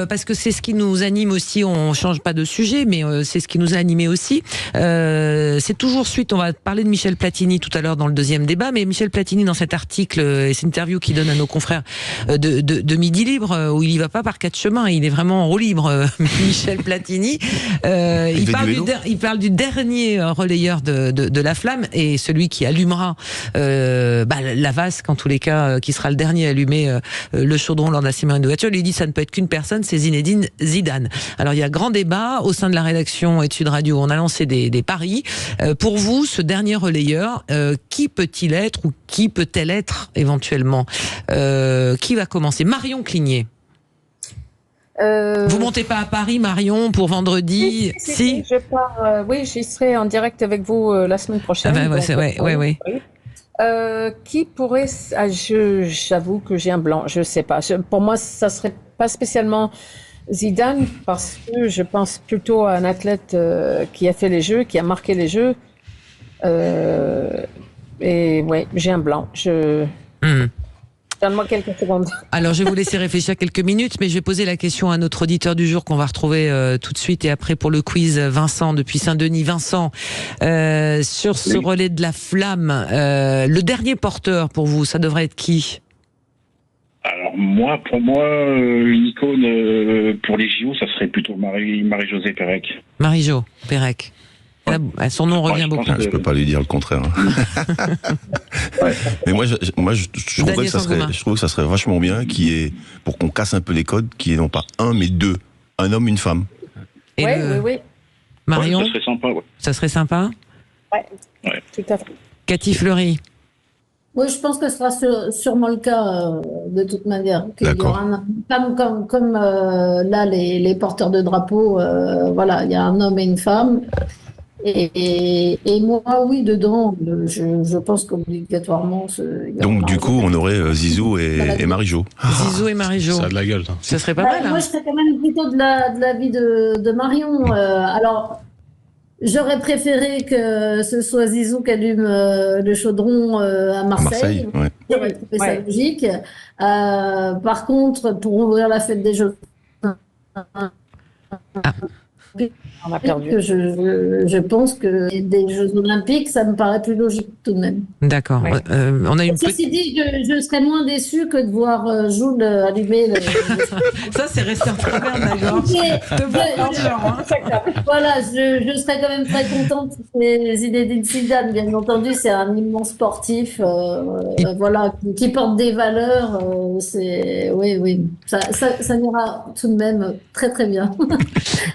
parce que c'est ce qui nous anime aussi, on change pas de sujet, mais c'est ce qui nous a animé aussi. C'est toujours suite, on va parler de Michel Platini tout à l'heure dans le deuxième débat, mais Michel Platini dans cet article et cette interview qu'il donne à nos confrères de Midi Libre, où il y va pas par quatre chemins, il est vraiment en roue libre, Michel Platini. Il parle du dernier relayeur de la flamme et celui qui allumera la vasque, en tous les cas, qui sera le dernier à allumer le chaudron lors de la cérémonie d'ouverture. Il dit ça ne peut être qu'une personne, c'est Zinedine Zidane. Alors il y a grand débat au sein de la rédaction et de Sud Radio. On a lancé des paris. Pour vous, ce dernier relayeur, qui peut-il être ou qui peut-elle être éventuellement? Qui va commencer? Marion Cligné. Vous montez pas à Paris, Marion, pour vendredi? Si. Je pars. Oui, j'y serai en direct avec vous la semaine prochaine. Oui. Qui pourrait? J'avoue que j'ai un blanc. Je sais pas. Pour moi, ça serait pas spécialement Zidane, parce que je pense plutôt à un athlète qui a fait les Jeux, qui a marqué les Jeux. Et ouais, j'ai un blanc. Donne-moi quelques secondes. Alors, je vais vous laisser réfléchir quelques minutes, mais je vais poser la question à notre auditeur du jour qu'on va retrouver tout de suite et après pour le quiz, Vincent, depuis Saint-Denis. Vincent, sur ce relais de la flamme, le dernier porteur pour vous, ça devrait être qui? Alors pour moi, une icône pour les JO, ça serait plutôt Marie-Josée Pérec. Marie-Jo Pérec. Son nom revient beaucoup. Je peux pas lui dire le contraire. Mais moi, je trouve que ça serait vachement bien pour qu'on casse un peu les codes, qu'il y ait non pas un, mais deux. Un homme, une femme. Oui. Marion, ça serait sympa. Ça serait sympa. Ouais, tout à fait. Cathy Fleury. Oui, je pense que ce sera sûrement le cas de toute manière. Qu'il y aura une femme comme là, les porteurs de drapeaux, voilà, il y a un homme et une femme. Et moi, oui, dedans, je pense qu'obligatoirement. Donc, du coup, on aurait Zizou et Marie-Jo. Zizou et Marie-Jo. Ça a de la gueule. Ça serait pas mal. Moi, je serais quand même plutôt de l'avis de Marion. Alors, j'aurais préféré que ce soit Zizou qui allume le chaudron à Marseille. Ouais. J'aurais trouvé ça logique. Par contre, pour ouvrir la fête des Jeux. On a perdu. Je pense que des Jeux Olympiques, ça me paraît plus logique tout de même. D'accord. Ouais. On a une Ceci dit, je serais moins déçue que de voir Jules allumer le. Ça, c'est resté en travers de la gorge. Voilà, je serais quand même très contente. C'est Zinedine Zidane, bien entendu, c'est un immense sportif, voilà, qui porte des valeurs. Oui, ça n'ira tout de même très très bien.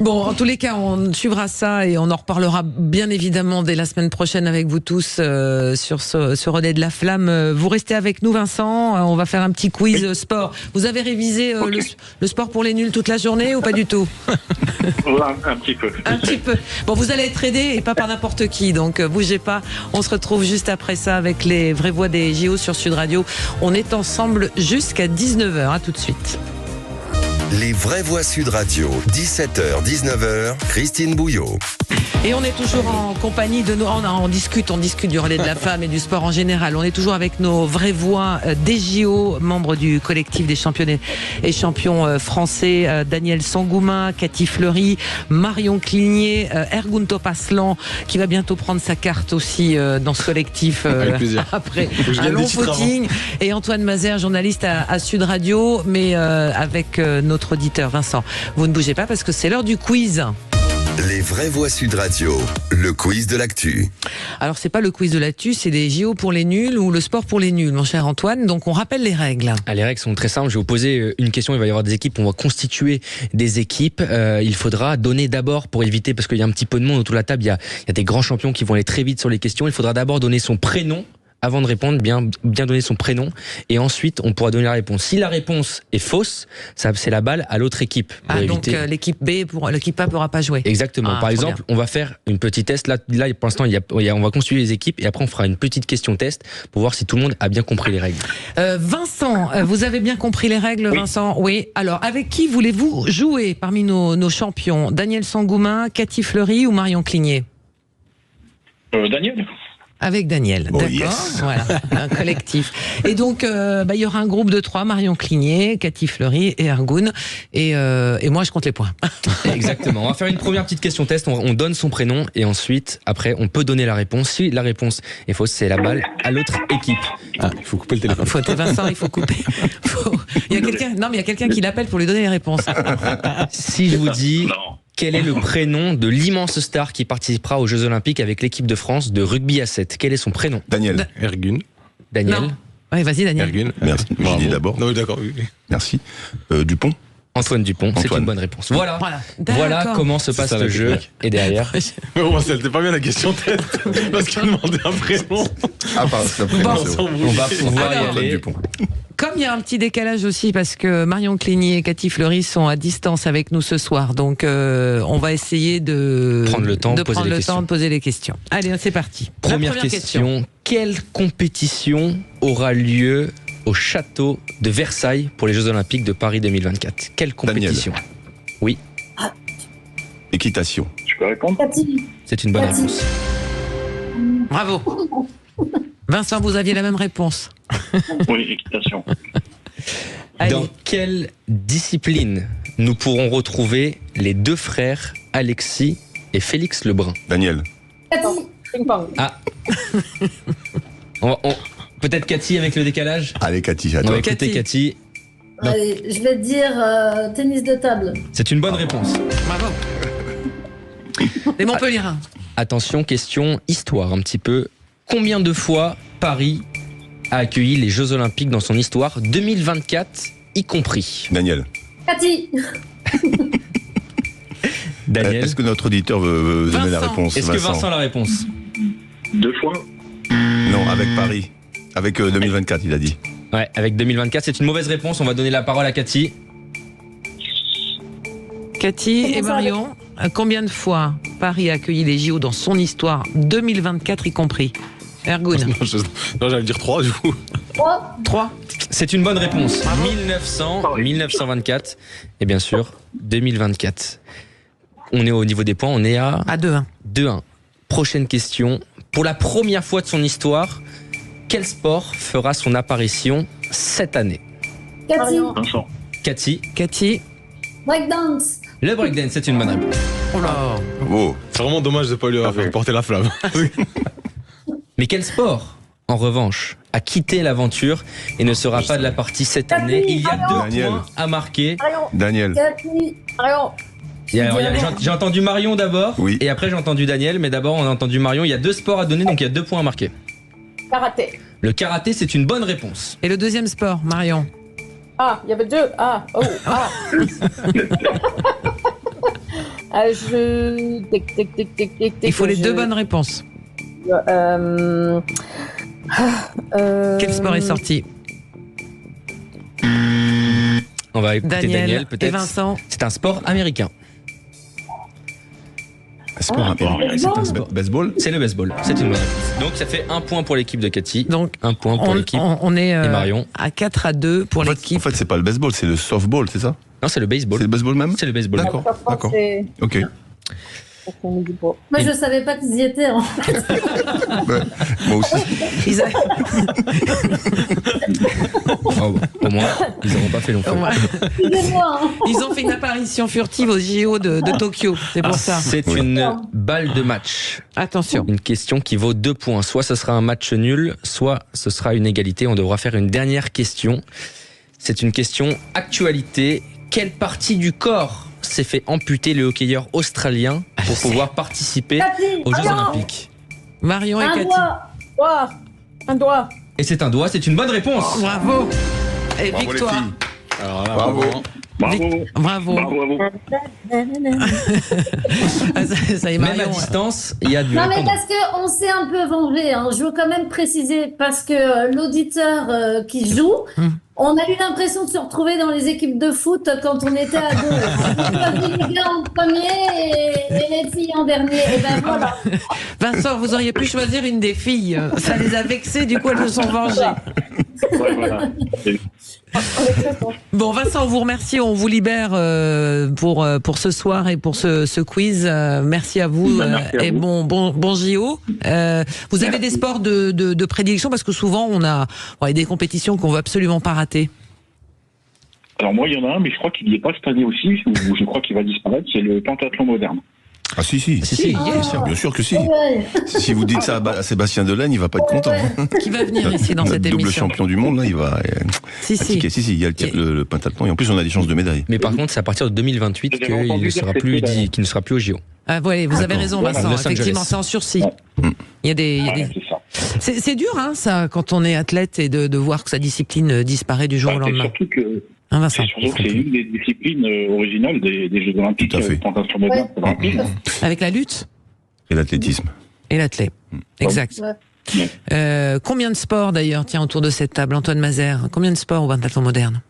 Bon, en tous les cas, on suivra ça et on en reparlera bien évidemment dès la semaine prochaine avec vous tous sur ce relais de la flamme. Vous restez avec nous, Vincent. On va faire un petit quiz sport. Vous avez révisé le sport pour les nuls toute la journée ou pas du tout? Un petit peu. Un petit peu. Bon, vous allez être aidés et pas par n'importe qui, donc bougez pas. On se retrouve juste après ça avec les vraies voix des JO sur Sud Radio. On est ensemble jusqu'à 19h. À tout de suite. Les vraies voix Sud Radio, 17h, 19h, Christine Bouillot. Et on est toujours en compagnie de nos... On discute du relais de la femme et du sport en général. On est toujours avec nos vraies voix des JO, membres du collectif des championnes et champions français, Daniel Sangoumin, Cathy Fleury, Marion Cligné, Ergun Topaslan, qui va bientôt prendre sa carte aussi dans ce collectif après un long footing. Et Antoine Mazer, journaliste à Sud Radio, mais avec notre auditeur Vincent. Vous ne bougez pas parce que c'est l'heure du quiz. Les vraies voix Sud Radio, le quiz de l'actu. Alors c'est pas le quiz de l'actu, c'est les JO pour les nuls ou le sport pour les nuls, mon cher Antoine. Donc on rappelle les règles. Les règles sont très simples. Je vais vous poser une question. Il va y avoir des équipes. On va constituer des équipes. Il faudra donner d'abord, pour éviter, parce qu'il y a un petit peu de monde autour de la table, il y a des grands champions qui vont aller très vite sur les questions. Il faudra d'abord donner son prénom. Avant de répondre, bien donner son prénom, et ensuite on pourra donner la réponse. Si la réponse est fausse, c'est la balle à l'autre équipe. Donc l'équipe A pourra pas jouer. Exactement. Par exemple, on va faire une petite test. Là pour l'instant, on va constituer les équipes et après on fera une petite question test pour voir si tout le monde a bien compris les règles. Vincent, vous avez bien compris les règles, oui. Vincent? Oui. Alors, avec qui voulez-vous jouer parmi nos champions? Daniel Sangoumin, Cathy Fleury ou Marion Cligné? Daniel. Avec Daniel, d'accord, yes. Voilà, un collectif. Et donc, il y aura un groupe de 3, Marion Cligné, Cathy Fleury et Ergun, et moi je compte les points. Exactement, on va faire une première petite question test, on donne son prénom, et ensuite, après, on peut donner la réponse. Si la réponse est fausse, c'est la balle à l'autre équipe. Il faut couper le téléphone. Vincent, il faut couper. Il y a quelqu'un qui l'appelle pour lui donner les réponses. Si je vous dis... Non. Quel est le prénom de l'immense star qui participera aux Jeux Olympiques avec l'équipe de France de rugby à 7? Quel est son prénom? Daniel. Ergun. Daniel. Non. Oui, vas-y, Daniel. Ergun. Merci. J'ai dit d'abord. Non, d'accord. Oui. Merci. Dupont. Antoine Dupont, c'est une bonne réponse. Voilà comment se passe le jeu. Et derrière. C'était pas bien la question tête, parce qu'il demandait un prénom. On va pouvoir y aller. Comme il y a un petit décalage aussi, parce que Marion Cligné et Cathy Fleury sont à distance avec nous ce soir, donc on va essayer de prendre le temps de poser les questions. Allez, c'est parti. Première question. Quelle compétition aura lieu au château de Versailles pour les Jeux Olympiques de Paris 2024? Quelle compétition? Daniel. Oui. Équitation. Je peux répondre? C'est une bonne réponse. Bravo. Vincent, vous aviez la même réponse. Oui, équitation. Dans quelle discipline nous pourrons retrouver les deux frères Alexis et Félix Lebrun? Daniel. Ping-pong. Ah. Peut-être Cathy avec le décalage? Allez, Cathy, à toi. toi. Écoutez, Cathy. Allez, je vais dire tennis de table. C'est une bonne réponse. Bravo. Les Montpellierins. Attention, question histoire un petit peu. Combien de fois Paris a accueilli les Jeux Olympiques dans son histoire, 2024 y compris? Daniel. Cathy. Daniel. Est-ce que notre auditeur veut donner la réponse? Est-ce que Vincent a la réponse? 2 fois. Non, avec Paris. Avec 2024, il a dit. Ouais, avec 2024, c'est une mauvaise réponse. On va donner la parole à Cathy. Cathy et Marion, combien de fois Paris a accueilli les JO dans son histoire, 2024 y compris? Ergun. Non, j'allais dire 3 du coup. 3. C'est une bonne réponse. 1900, 1924 et bien sûr 2024. On est au niveau des points, on est à 2-1. 2-1. Prochaine question. Pour la première fois de son histoire, quel sport fera son apparition cette année? Cathy. Cathy. Breakdance. Le breakdance, c'est une bonne réponse. Oh là. Oh. C'est vraiment dommage de pas lui avoir porté la flamme. Mais quel sport, en revanche, a quitté l'aventure et ne sera pas de la partie cette année? Il y a 2 points à marquer. Daniel. Cathy. J'ai entendu Marion d'abord, Oui. et après j'ai entendu Daniel, mais d'abord on a entendu Marion. Il y a 2 sports à donner, donc il y a 2 points à marquer. Karaté. Le karaté, c'est une bonne réponse. Et le deuxième sport, Marion? Ah, il y avait 2. Ah, oh, ah. Il faut les 2 bonnes réponses. Quel sport est sorti? On va écouter Daniel peut-être. Et Vincent? C'est un sport américain. Sport américain. C'est un baseball. C'est le baseball. C'est une bonne réponse. Donc ça fait 1 point pour l'équipe de Cathy. Donc 1 point pour l'équipe. On est et Marion. à 4-2 pour l'équipe. En fait, c'est pas le baseball, c'est le softball, c'est ça? Non, c'est le baseball. C'est le baseball même? C'est le baseball. D'accord. D'accord. Ok. Moi, je savais pas qu'ils y étaient, en fait. Moi aussi. Au moins, ils n'auront pas fait long feu. Ils ont fait une apparition furtive aux JO de Tokyo. C'est pour ça. C'est une balle de match. Attention. Une question qui vaut 2 points. Soit ce sera un match nul, soit ce sera une égalité. On devra faire une dernière question. C'est une question actualité. Quelle partie du corps s'est fait amputer le hockeyeur australien pour pouvoir participer aux Jeux Olympiques? Marion et Cathy. Un doigt. Et c'est un doigt, c'est une bonne réponse. Bravo. Et Bravo, victoire. les filles. Alors là, Bravo. Bravo. Ça y est, Même Marion. à distance, il y a du Non, mais répondant. parce qu'on s'est un peu vengé. Hein. Je veux quand même préciser, parce que l'auditeur qui joue, on a eu l'impression de se retrouver dans les équipes de foot quand on était à 2. On a choisi les gars en premier et les filles en dernier. Et ben voilà. Vincent, vous auriez pu choisir une des filles. Ça les a vexées, du coup elles se sont vengées. Ouais, voilà. Bon, Vincent, on vous remercie, on vous libère pour ce soir et pour ce quiz. Merci à vous, Merci à et vous. bon JO. Vous avez des sports de prédilection, parce que souvent on a des compétitions qu'on veut absolument pas rater. Alors moi, il y en a un, mais je crois qu'il n'y est pas cette année aussi, ou je crois qu'il va disparaître, c'est le pentathlon moderne. Ah si, bien sûr que si. Ouais. Si vous dites ça à Sébastien Delaine, il va pas être content. Hein. Qui va venir ici dans Notre cette double émission? champion du monde, là, il va. Si. Il y a le pentathlon, et en plus on a des chances de médaille. Mais par contre, c'est à partir de 2028 qu'il ne sera plus qu'il ne sera plus au JO. Ah, ouais, vous avez raison, Vincent. Los Angeles. Effectivement, c'est en sursis. Il y a des. C'est ça. C'est dur, hein, ça, quand on est athlète et de voir que sa discipline disparaît du jour au lendemain. Surtout que Hein, Vincent? c'est une des disciplines originales des Jeux Olympiques. Tout à fait. Le pentathlon moderne, c'est rapide. Avec la lutte Et l'athlétisme. et l'athlète. Exact. Combien de sports d'ailleurs, tiens, autour de cette table, Antoine Mazère, combien de sports au pentathlon moderne?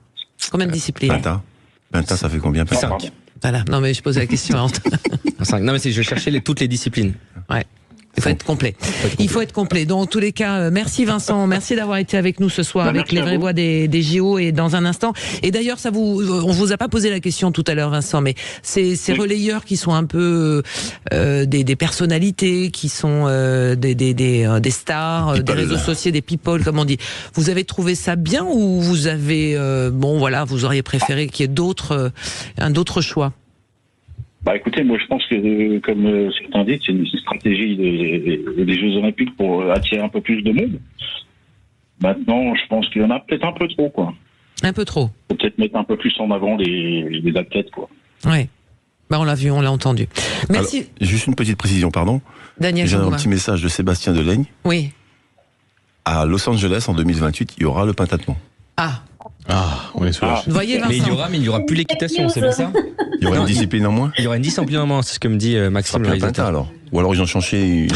Combien de disciplines? Penta, ça fait combien? 5. Voilà, non mais je pose la question à Antoine. 5. Non mais je cherchais toutes les disciplines. Ouais. Il faut être complet. Il faut être complet. Donc, en tous les cas, merci Vincent, merci d'avoir été avec nous ce soir avec les vraies voix des JO et dans un instant. Et d'ailleurs, on vous a pas posé la question tout à l'heure, Vincent, mais ces relayeurs qui sont un peu des personnalités, qui sont des stars, des réseaux sociaux, des people, comme on dit. Vous avez trouvé ça bien ou vous avez vous auriez préféré qu'il y ait un autre choix? Bah écoutez, moi je pense que, comme certains disent, c'est une stratégie des Jeux Olympiques pour attirer un peu plus de monde. Maintenant, je pense qu'il y en a peut-être un peu trop, quoi. Un peu trop. Faut peut-être mettre un peu plus en avant les athlètes, quoi. Ouais. Bah on l'a vu, on l'a entendu. Merci. Alors, juste une petite précision, pardon. Daniel, j'ai un petit message de Sébastien Delaine. Oui. À Los Angeles en 2028, il y aura le pentathlon. On est soulagés. Vous voyez, Vincent. Mais il y aura plus l'équitation, c'est bien ça? Il y aura une discipline en moins. Il y aura une discipline en moins, c'est ce que me dit Maxime. Le pentathlon alors. Ou alors ils vont changer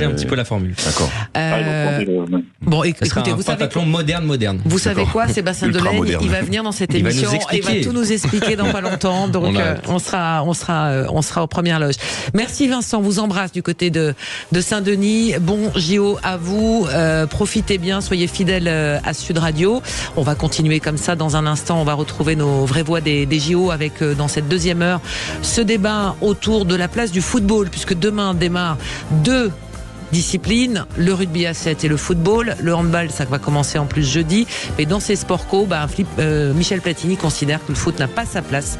un petit peu la formule. D'accord. Bon, écoutez, vous savez pentathlon moderne. Vous savez quoi, Sébastien Delay, il va venir dans cette émission, il va tout nous expliquer dans pas longtemps. Donc on sera aux premières loges. Merci Vincent, vous embrasse du côté de Saint-Denis. Bon JO à vous, profitez bien, soyez fidèles à Sud Radio. On va continuer comme ça dans un instant. On va retrouver nos vraies voix des JO avec dans cette deuxième heure ce débat autour de la place du football, puisque demain démarre 2 disciplines, le rugby à 7 et le football. Le handball, ça va commencer en plus jeudi. Mais dans ces sports co, Michel Platini considère que le foot n'a pas sa place.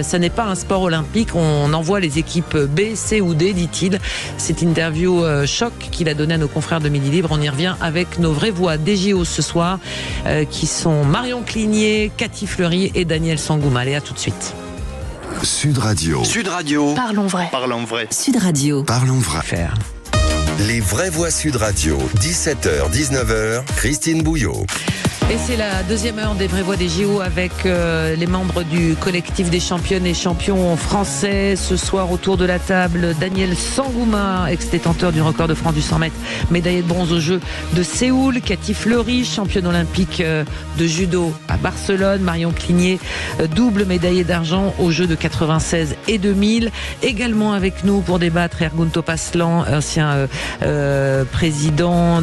Ça n'est pas un sport olympique. On envoie les équipes B, C ou D, dit-il. Cette interview choc qu'il a donnée à nos confrères de Midi Libre. On y revient avec nos vraies voix des JO ce soir, qui sont Marion Cligné, Cathy Fleury et Daniel Sangouma. Allez, à tout de suite. Sud Radio. Sud Radio. Parlons vrai. Parlons vrai. Sud Radio. Parlons vrai. Faire. Les vraies voix Sud Radio. 17h, 19h. Christine Bouillot. Et c'est la deuxième heure des vraies voix des JO avec les membres du collectif des championnes et champions français. Ce soir, autour de la table, Daniel Sangouma, ex-détenteur du record de France du 100 mètres, médaillé de bronze aux Jeux de Séoul. Cathy Fleury, championne olympique de judo à Barcelone. Marion Cligné, double médaillée d'argent aux Jeux de 96 et 2000. Également avec nous pour débattre, Ergun Topaslan, ancien vice-président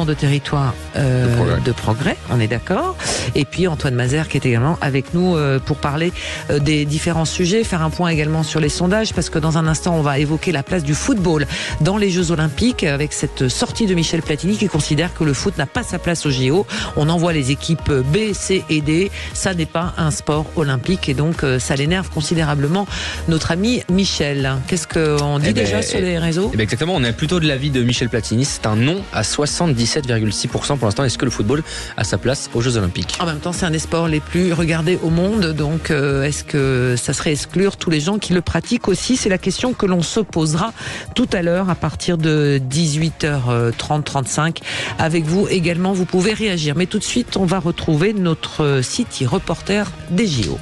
de territoire de Progrès. On est d'accord. Et puis Antoine Mazer qui est également avec nous pour parler des différents sujets, faire un point également sur les sondages, parce que dans un instant on va évoquer la place du football dans les Jeux Olympiques avec cette sortie de Michel Platini qui considère que le foot n'a pas sa place aux JO. On envoie les équipes B, C et D. Ça n'est pas un sport olympique et donc ça l'énerve considérablement notre ami Michel. Qu'est-ce qu'on dit sur les réseaux ? Exactement, on est plutôt de l'avis de Michel Platini. C'est un non à 77,6% pour l'instant. Est-ce que le football a sa place aux Jeux Olympiques? En même temps, c'est un des sports les plus regardés au monde, donc est-ce que ça serait exclure tous les gens qui le pratiquent aussi? C'est la question que l'on se posera tout à l'heure à partir de 18h30-35. Avec vous également, vous pouvez réagir. Mais tout de suite, on va retrouver notre City reporter des JO.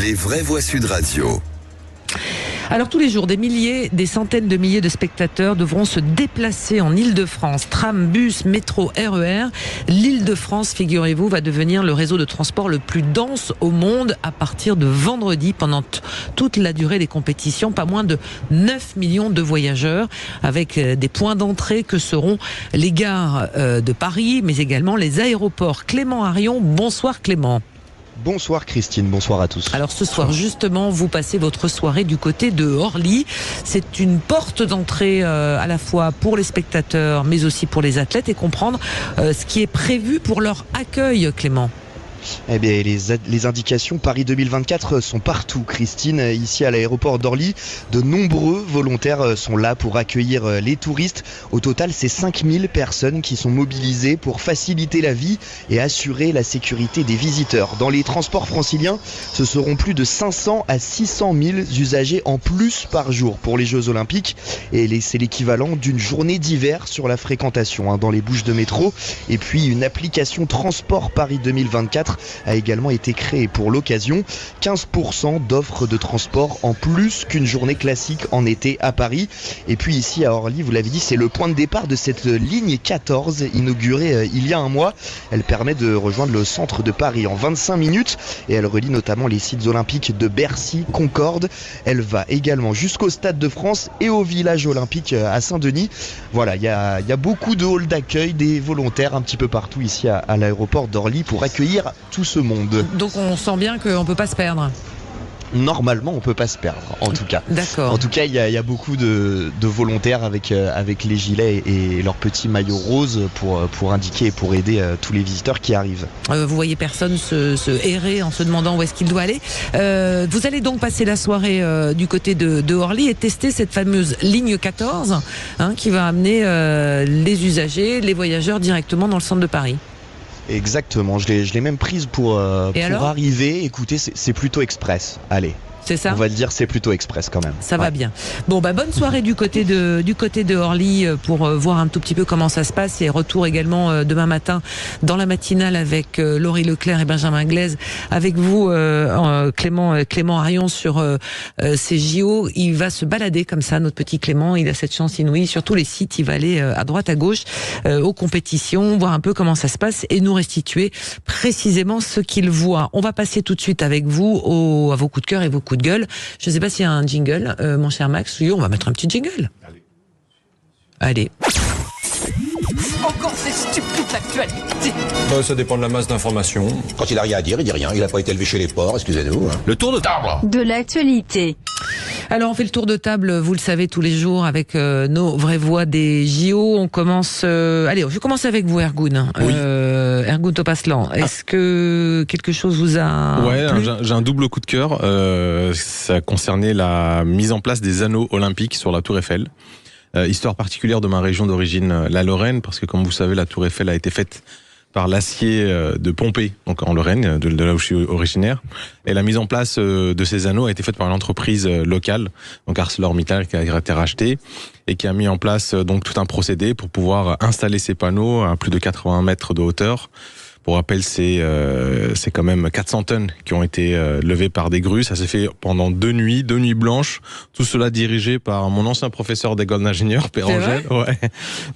Les vraies voix Sud Radio. Alors tous les jours, des centaines de milliers de spectateurs devront se déplacer en Île-de-France. Tram, bus, métro, RER. L'Île-de-France, figurez-vous, va devenir le réseau de transport le plus dense au monde à partir de vendredi, pendant toute la durée des compétitions. Pas moins de 9 millions de voyageurs, avec des points d'entrée que seront les gares de Paris, mais également les aéroports. Clément Arion, bonsoir Clément. Bonsoir Christine, bonsoir à tous. Alors ce soir justement, vous passez votre soirée du côté de Orly. C'est une porte d'entrée à la fois pour les spectateurs mais aussi pour les athlètes, et comprendre ce qui est prévu pour leur accueil, Clément. Eh bien, les indications Paris 2024 sont partout, Christine. Ici à l'aéroport d'Orly, de nombreux volontaires sont là pour accueillir les touristes. Au total, c'est 5000 personnes qui sont mobilisées pour faciliter la vie et assurer la sécurité des visiteurs. Dans les transports franciliens, ce seront plus de 500 à 600 000 usagers en plus par jour pour les Jeux Olympiques. Et c'est l'équivalent d'une journée d'hiver sur la fréquentation dans les bouches de métro. Et puis une application Transport Paris 2024 a également été créé pour l'occasion. 15% d'offres de transport en plus qu'une journée classique en été à Paris. Et puis ici à Orly, vous l'avez dit, c'est le point de départ de cette ligne 14 inaugurée il y a un mois. Elle permet de rejoindre le centre de Paris en 25 minutes et elle relie notamment les sites olympiques de Bercy, Concorde. Elle va également jusqu'au Stade de France et au village olympique à Saint-Denis. Voilà, il y a beaucoup de halls d'accueil, des volontaires un petit peu partout ici à l'aéroport d'Orly pour accueillir tout ce monde. Donc on sent bien qu'on ne peut pas se perdre. Normalement, on peut pas se perdre, en tout cas. D'accord. En tout cas, il y a beaucoup de volontaires avec les gilets et leurs petits maillots roses pour indiquer et pour aider tous les visiteurs qui arrivent. Vous voyez personne se errer en se demandant où est-ce qu'il doit aller. Vous allez donc passer la soirée du côté de Orly et tester cette fameuse ligne 14 qui va amener les usagers, les voyageurs directement dans le centre de Paris. Exactement, je l'ai même prise pour arriver. Écoutez, c'est plutôt express. Allez. C'est ça. On va le dire, c'est plutôt express quand même. Ça va bien. Bon, bonne soirée du côté de Orly pour voir un tout petit peu comment ça se passe, et retour également demain matin dans la matinale avec Laurie Leclerc et Benjamin Glaise, avec vous Clément Arion sur ces JO. Il va se balader comme ça, notre petit Clément, il a cette chance inouïe sur tous les sites, il va aller à droite à gauche aux compétitions, voir un peu comment ça se passe et nous restituer précisément ce qu'il voit. On va passer tout de suite avec vous à vos coups de cœur et vos coups de gueule. Je ne sais pas s'il y a un jingle, mon cher Max. Oui, on va mettre un petit jingle. Allez. Encore ces stupides actualités. Ça dépend de la masse d'informations. Quand il a rien à dire, il dit rien. Il n'a pas été élevé chez les porcs, excusez-nous. Le tour de table. De l'actualité. Alors on fait le tour de table, vous le savez, tous les jours avec nos vraies voix des JO. On commence... allez, je commence avec vous, Ergun. Oui. Ergun Topaslan, est-ce que quelque chose vous a plu ? J'ai un double coup de cœur. Ça concernait la mise en place des anneaux olympiques sur la Tour Eiffel. Histoire particulière de ma région d'origine, la Lorraine, parce que comme vous savez, la Tour Eiffel a été faite par l'acier de Pompée, donc en Lorraine, de là où je suis originaire. Et la mise en place de ces anneaux a été faite par une entreprise locale, donc ArcelorMittal, qui a été rachetée et qui a mis en place donc tout un procédé pour pouvoir installer ces panneaux à plus de 80 mètres de hauteur. Pour rappel, c'est quand même 400 tonnes qui ont été levées par des grues. Ça s'est fait pendant 2 nuits blanches. Tout cela dirigé par mon ancien professeur d'école d'ingénieur, Père Angèle. Ouais.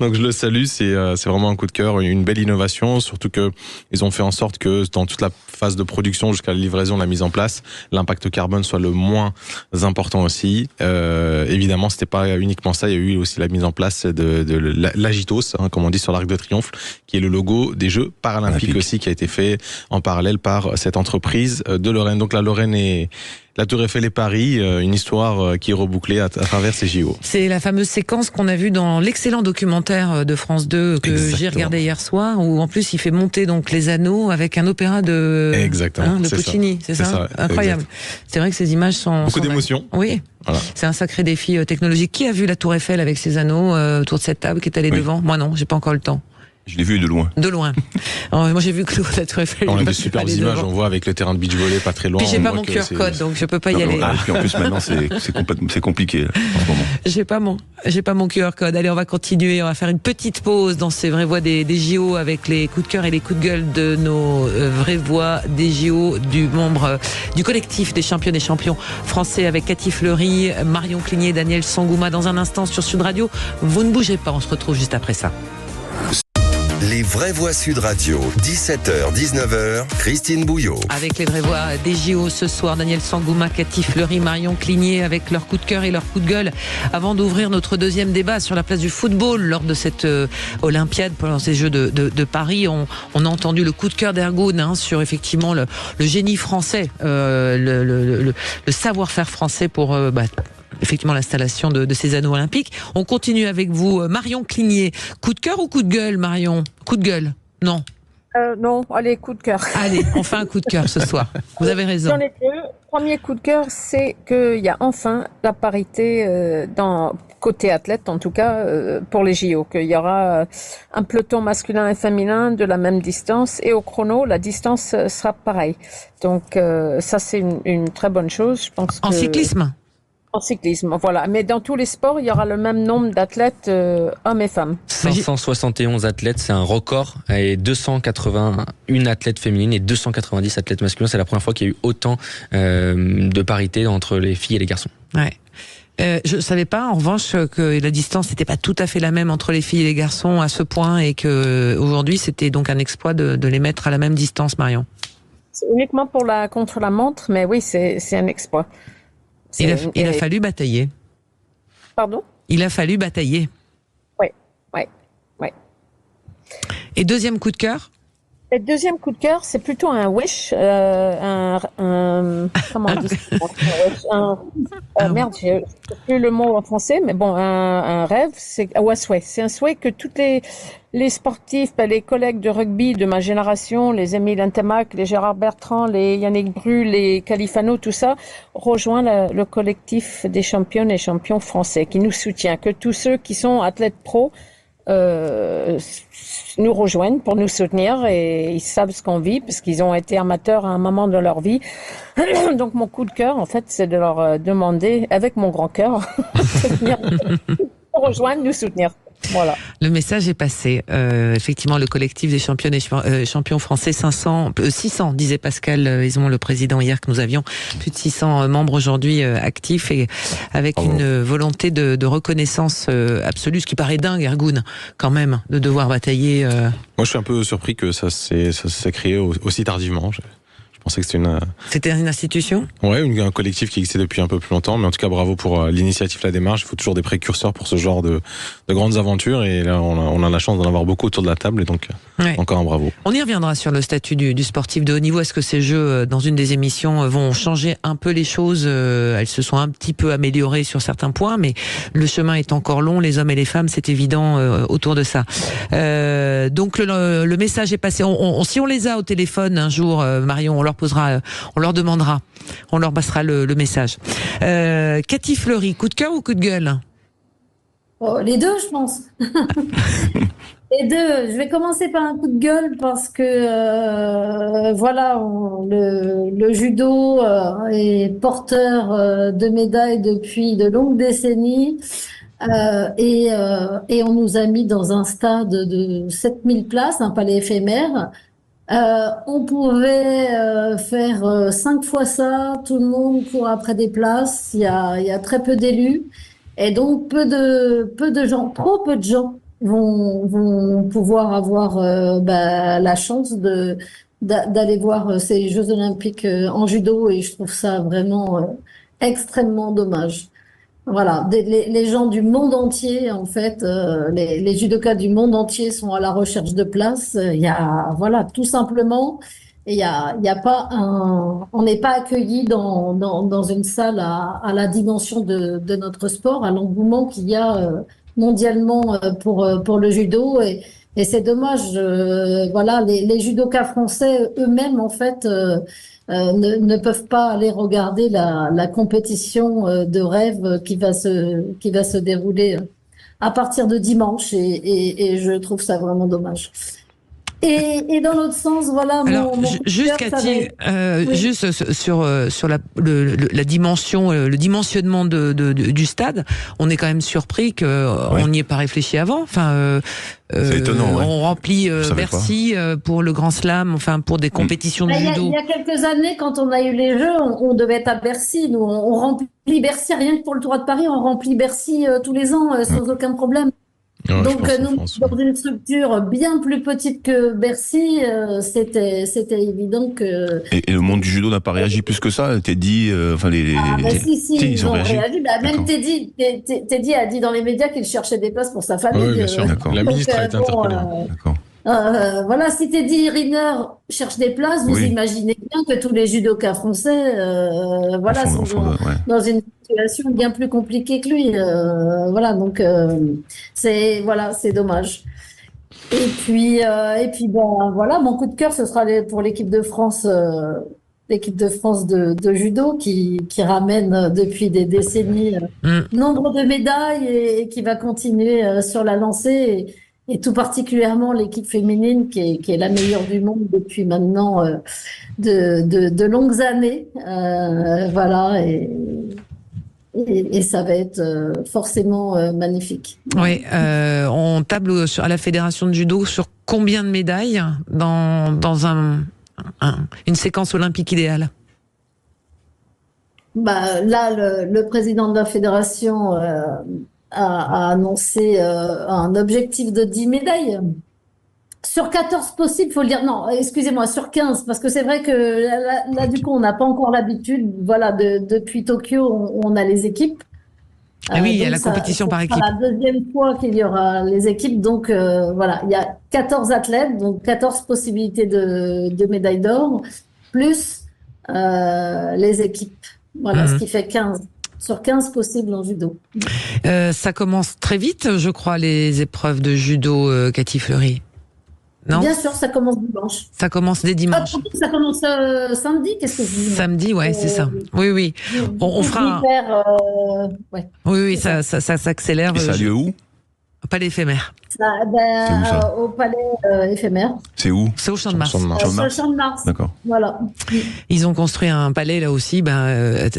Donc je le salue. C'est vraiment un coup de cœur, une belle innovation. Surtout que ils ont fait en sorte que dans toute la phase de production jusqu'à la livraison, la mise en place, l'impact carbone soit le moins important aussi. Évidemment, c'était pas uniquement ça. Il y a eu aussi la mise en place de l'Agitos, comme on dit sur l'Arc de Triomphe, qui est le logo des Jeux paralympiques aussi, qui a été fait en parallèle par cette entreprise de Lorraine. Donc la Lorraine et la Tour Eiffel et Paris, une histoire qui est rebouclée à travers ces JO. C'est la fameuse séquence qu'on a vue dans l'excellent documentaire de France 2 que j'ai regardé hier soir, où en plus il fait monter donc les anneaux avec un opéra de Puccini, c'est ça incroyable. C'est vrai que ces images sont... Beaucoup d'émotions. Oui. Voilà. C'est un sacré défi technologique. Qui a vu la Tour Eiffel avec ses anneaux autour de cette table, qui est allé devant ? Moi non, j'ai pas encore le temps. Je l'ai vu de loin. De loin. Alors, moi j'ai vu que la Tour Eiffel. On a des superbes images, on voit avec le terrain de beach volley pas très loin. Puis j'ai pas mon QR code, donc je peux pas y aller. Et puis en plus maintenant c'est compliqué là, en ce moment. J'ai pas mon QR code. Allez, on va continuer, on va faire une petite pause dans ces vraies voix des JO avec les coups de cœur et les coups de gueule de nos vraies voix des JO, du membre du collectif des championnes et champions français, avec Cathy Fleury, Marion Cligné, Daniel Sangouma dans un instant sur Sud Radio. Vous ne bougez pas, on se retrouve juste après ça. Les vraies voix Sud Radio, 17h, 19h, Christine Bouillot. Avec les vraies voix des JO ce soir, Daniel Sangouma, Cathy Fleury, Marion Cligné, avec leurs coups de cœur et leurs coups de gueule. Avant d'ouvrir notre deuxième débat sur la place du football lors de cette Olympiade, pendant ces Jeux de Paris, on a entendu le coup de cœur d'Ergun sur effectivement le génie français, le savoir-faire français pour... effectivement l'installation de ces anneaux olympiques. On continue avec vous, Marion Cligné. Coup de cœur ou coup de gueule, Marion ? Coup de gueule ? Non. Non, allez, coup de cœur. Allez, on fait un coup de cœur ce soir. Vous avez raison. J'en ai deux. Premier coup de cœur, c'est qu'il y a enfin la parité côté athlète, en tout cas, pour les JO. Qu'il y aura un peloton masculin et féminin de la même distance, et au chrono, la distance sera pareille. Donc ça, c'est une très bonne chose. Je pense en cyclisme ? En cyclisme, voilà. Mais dans tous les sports, il y aura le même nombre d'athlètes, hommes et femmes. 571 athlètes, c'est un record. Et 281 athlètes féminines et 290 athlètes masculins. C'est la première fois qu'il y a eu autant de parité entre les filles et les garçons. Ouais. Je ne savais pas, en revanche, que la distance n'était pas tout à fait la même entre les filles et les garçons à ce point, et que aujourd'hui, c'était donc un exploit de les mettre à la même distance, Marion. C'est uniquement pour la contre-la-montre, mais oui, c'est un exploit. Il a fallu batailler. Pardon ? Il a fallu batailler. Oui. Et deuxième coup de cœur ? Le deuxième coup de cœur, c'est plutôt un wish, comment on dit ça ? Merde, je sais plus le mot en français, mais bon, un rêve, ou un souhait. C'est un souhait que toutes les sportifs, les collègues de rugby de ma génération, les Émile Ntamak, les Gérard Bertrand, les Yannick Bru, les Califano, tout ça, rejoignent le collectif des championnes et champions français qui nous soutient. Que tous ceux qui sont athlètes pro nous rejoignent pour nous soutenir et ils savent ce qu'on vit parce qu'ils ont été amateurs à un moment de leur vie. Donc mon coup de cœur, en fait, c'est de leur demander, avec mon grand cœur, de venir nous rejoindre, nous soutenir. Voilà. Le message est passé. Effectivement, le collectif des championnes et champions français, 600, disait Pascal Aizon, le président hier, que nous avions plus de 600 membres aujourd'hui actifs et avec une volonté de reconnaissance absolue, ce qui paraît dingue, Ergun, quand même, de devoir batailler. Moi, je suis un peu surpris que ça s'est créé aussi tardivement. Je pensais que c'était une institution. Ouais, un collectif qui existait depuis un peu plus longtemps, mais en tout cas bravo pour l'initiative, la démarche. Il faut toujours des précurseurs pour ce genre de grandes aventures et là on a la chance d'en avoir beaucoup autour de la table et donc encore un bravo. On y reviendra sur le statut du sportif de haut niveau. Est-ce que ces jeux, dans une des émissions, vont changer un peu les choses? Elles se sont un petit peu améliorées sur certains points, mais le chemin est encore long. Les hommes et les femmes, c'est évident autour de ça. Donc le message est passé. Si on les a au téléphone un jour, Marion, on leur demandera, on leur passera le message. Cathy Fleury, coup de cœur ou coup de gueule? Les deux, je pense. Les deux. Je vais commencer par un coup de gueule parce que le judo est porteur de médailles depuis de longues décennies. Et on nous a mis dans un stade de 7000 places, un palais éphémère. On pouvait faire 5 fois ça, tout le monde court après des places, il y a très peu d'élus, et donc peu de gens, trop peu de gens vont pouvoir avoir la chance d'aller voir ces Jeux Olympiques en judo, et je trouve ça vraiment extrêmement dommage. Voilà, les gens du monde entier, en fait, les judokas du monde entier sont à la recherche de place. Il y a, tout simplement, il y a pas on n'est pas accueilli dans une salle à la dimension de notre sport, à l'engouement qu'il y a mondialement pour le judo, et c'est dommage. Les judokas français eux-mêmes, en fait, ne peuvent pas aller regarder la compétition de rêve qui va se dérouler à partir de dimanche, et je trouve ça vraiment dommage. Et dans l'autre sens, voilà. Juste Cathy, juste sur la dimension, le dimensionnement du stade, on est quand même surpris qu'on n'y ait pas réfléchi avant. Enfin, c'est étonnant. On remplit Bercy pour le Grand Slam, enfin pour des compétitions de judo. Il y a quelques années, quand on a eu les Jeux, on devait être à Bercy. Nous, on remplit Bercy rien que pour le Tour de Paris. On remplit Bercy tous les ans sans aucun problème. Ouais, donc nous, dans une structure bien plus petite que Bercy, c'était évident que... Et le monde du judo n'a pas réagi plus que ça? Teddy, si, ils ont réagi. Même Teddy a dit dans les médias qu'il cherchait des places pour sa famille. Oui, bien sûr. La ministre a été interpellée. Si Teddy Riner cherche des places, vous imaginez bien que tous les judokas français sont dans une situation bien plus compliquée que lui. C'est dommage. Et puis mon coup de cœur, ce sera pour l'équipe de France. L'équipe de France de judo qui ramène depuis des décennies nombre de médailles et qui va continuer sur la lancée. Et tout particulièrement l'équipe féminine qui est la meilleure du monde depuis maintenant de longues années. Et ça va être forcément magnifique. Oui, on table à la fédération de judo sur combien de médailles dans une séquence olympique idéale? Là, le président de la fédération a annoncé un objectif de 10 médailles. Sur 14 possibles, faut le dire. Non, excusez-moi, sur 15, parce que c'est vrai que là du coup, on n'a pas encore l'habitude. Depuis Tokyo, on a les équipes. Oui, il y a la compétition par équipe. C'est la deuxième fois qu'il y aura les équipes. Donc, il y a 14 athlètes, donc 14 possibilités de médailles d'or, plus les équipes. Ce qui fait 15. Sur 15 possibles en judo. Ça commence très vite, je crois, les épreuves de judo, Cathy Fleury. Non ? Bien sûr, ça commence dimanche. Ça commence dès dimanche. Ça commence samedi, qu'est-ce que je dis ? Samedi, c'est ça. Oui. On fera. Oui, ça s'accélère. Et ça a lieu où ? Un palais éphémère. Au palais éphémère. C'est où? C'est au Champ de Mars. Sur le Champ de Mars. D'accord. Voilà. Ils ont construit un palais là aussi,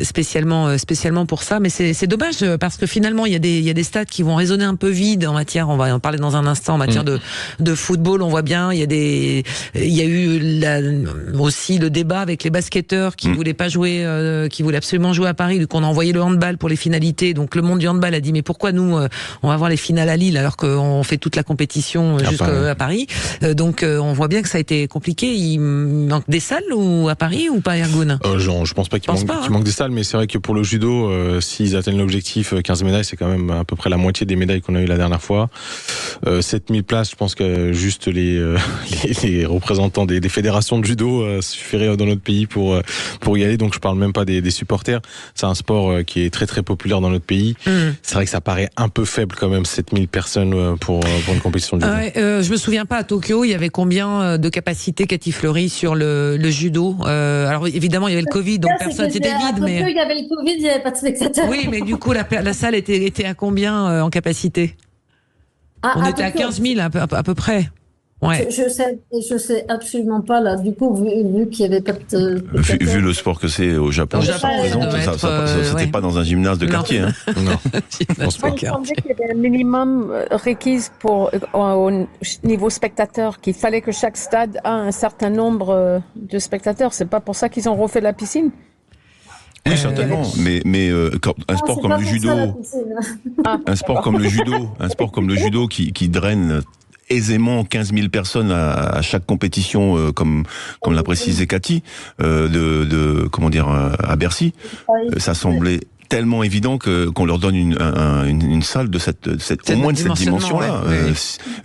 spécialement pour ça. Mais c'est dommage parce que finalement il y a des stades qui vont résonner un peu vides en matière. On va en parler dans un instant en matière de football. On voit bien, il y a eu aussi le débat avec les basketteurs qui voulaient pas jouer, qui voulaient absolument jouer à Paris. Donc on a envoyé le handball pour les finalités. Donc le monde du handball a dit mais pourquoi nous on va avoir les finales à Lille alors qu'on fait toute la compétition jusqu'à Paris. Donc on voit bien que ça a été compliqué. Il manque des salles à Paris ou pas, Ergun? Je pense pas qu'il manque des salles, mais c'est vrai que pour le judo, s'ils atteignent l'objectif 15 médailles, c'est quand même à peu près la moitié des médailles qu'on a eu la dernière fois. 7000 places, je pense que juste les représentants des fédérations de judo suffiraient dans notre pays pour y aller. Donc je parle même pas des supporters. C'est un sport qui est très très populaire dans notre pays. C'est vrai que ça paraît un peu faible quand même, 7000 personnes pour une compétition de judo. Je me souviens pas, à Tokyo, il y avait combien de capacité, Cathy Fleury, sur le judo? Alors évidemment, il y avait le Covid, donc personne, c'était vide. Mais il y avait le Covid, il n'y avait pas de spectateurs. Oui, mais du coup, la salle était à combien en capacité? On était à 15 000 à peu près. Ouais. Je sais absolument pas là. Du coup, vu qu'il y avait pas de vu le sport que c'est au Japon, c'était pas dans un gymnase de quartier. Hein. Non. Il me semblait qu'il y avait un minimum requis au niveau spectateur, qu'il fallait que chaque stade a un certain nombre de spectateurs. C'est pas pour ça qu'ils ont refait la piscine. Oui, certainement. Mais un sport comme le judo, un sport comme le judo qui draine aisément 15 000 personnes à chaque compétition, comme l'a précisé Cathy, à Bercy, ça semblait tellement évident qu'on leur donne une salle de au moins de cette dimension-là. Ouais.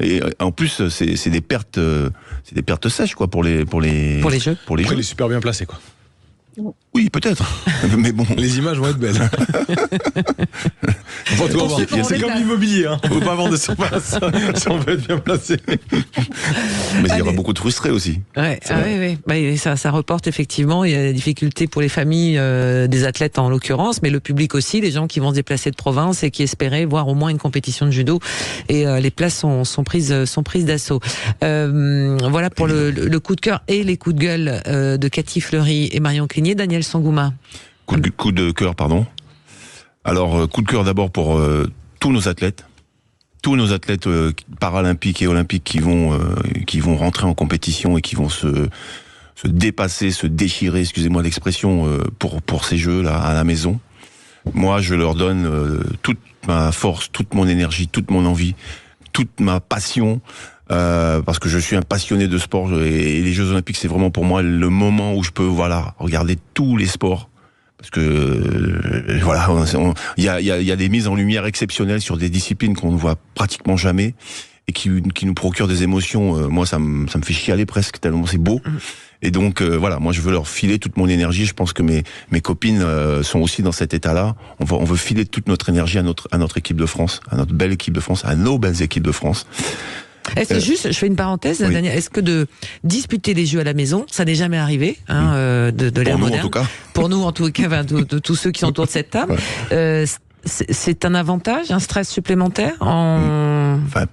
Et en plus, c'est des pertes sèches quoi pour les jeux. Il est super bien placé quoi. Oui, peut-être. Mais bon, les images vont être belles. Faut tout avoir. C'est comme l'immobilier, hein. Faut pas vendre de surface si on veut être bien placé. Mais il y aura beaucoup de frustrés aussi. Ouais, oui. Ça reporte effectivement. Il y a des difficultés pour les familles des athlètes en l'occurrence, mais le public aussi, les gens qui vont se déplacer de province et qui espéraient voir au moins une compétition de judo. Et les places sont prises d'assaut. Voilà pour le coup de cœur et les coups de gueule de Cathy Fleury et Marion Cligné. Daniel Sangouma. Coup de cœur, pardon. Alors, coup de cœur d'abord pour tous nos athlètes paralympiques et olympiques qui vont rentrer en compétition et qui vont se dépasser, se déchirer, excusez-moi l'expression, pour ces jeux-là à la maison. Moi, je leur donne toute ma force, toute mon énergie, toute mon envie, toute ma passion. Parce que je suis un passionné de sport et les Jeux Olympiques c'est vraiment pour moi le moment où je peux regarder tous les sports parce que il y a des mises en lumière exceptionnelles sur des disciplines qu'on ne voit pratiquement jamais et qui nous procurent des émotions. Moi ça me fait chialer presque tellement c'est beau. Et donc moi je veux leur filer toute mon énergie. Je pense que mes copines sont aussi dans cet état-là. On veut filer toute notre énergie à notre équipe de France, à notre belle équipe de France, à nos belles équipes de France. Est-ce que juste, je fais une parenthèse, oui. Daniel, est-ce que de disputer les jeux à la maison, ça n'est jamais arrivé, de l'ère moderne. En tout cas. Pour nous, en tout cas, de tous ceux qui sont autour de cette table. Ouais. C'est un avantage, un stress supplémentaire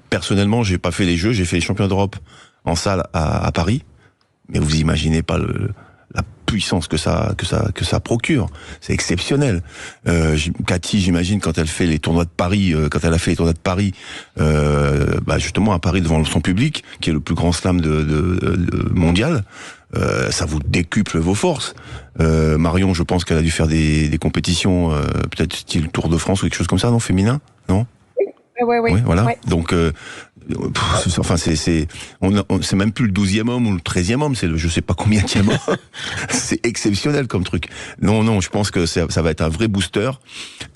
personnellement, j'ai pas fait les jeux, j'ai fait les championnats d'Europe en salle à Paris. Mais vous imaginez pas la puissance que ça procure. C'est exceptionnel. Cathy, j'imagine, quand elle fait les tournois de Paris, justement à Paris devant son public, qui est le plus grand slam mondial, ça vous décuple vos forces. Marion, je pense qu'elle a dû faire des compétitions, peut-être style Tour de France ou quelque chose comme ça, non, féminin, non? Oui. Voilà. Ouais. Donc, c'est même plus le 12e homme ou le 13e homme, c'est le je sais pas combien de homme. C'est exceptionnel comme truc. Non, je pense que ça va être un vrai booster.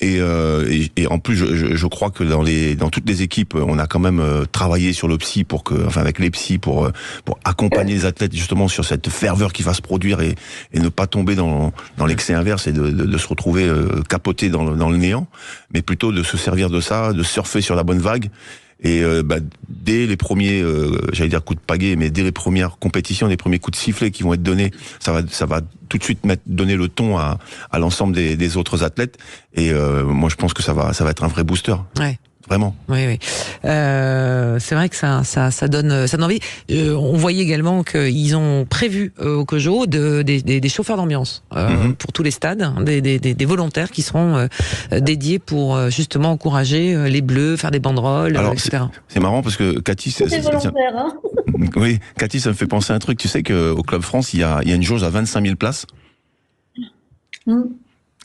Et en plus, je crois que dans toutes les équipes, on a quand même travaillé sur le psy avec les psys pour accompagner les athlètes justement sur cette ferveur qui va se produire et ne pas tomber dans l'excès inverse et de se retrouver capoté dans le néant, mais plutôt de se servir de ça, de surfer sur la bonne vague. Et dès les premiers, coups de pagaie, mais dès les premières compétitions, les premiers coups de sifflet qui vont être donnés, ça va tout de suite donner le ton à l'ensemble des autres athlètes. Et moi, je pense que ça va être un vrai booster. Ouais. Vraiment. Oui. C'est vrai que ça donne envie. On voyait également qu'ils ont prévu au COJO des chauffeurs d'ambiance pour tous les stades, des volontaires qui seront dédiés pour justement encourager les Bleus, faire des banderoles, Alors, etc. C'est marrant parce que Cathy, C'est volontaire, hein. Oui, Cathy, ça me fait penser à un truc. Tu sais qu'au Club France, il y a une jauge à 25 000 places.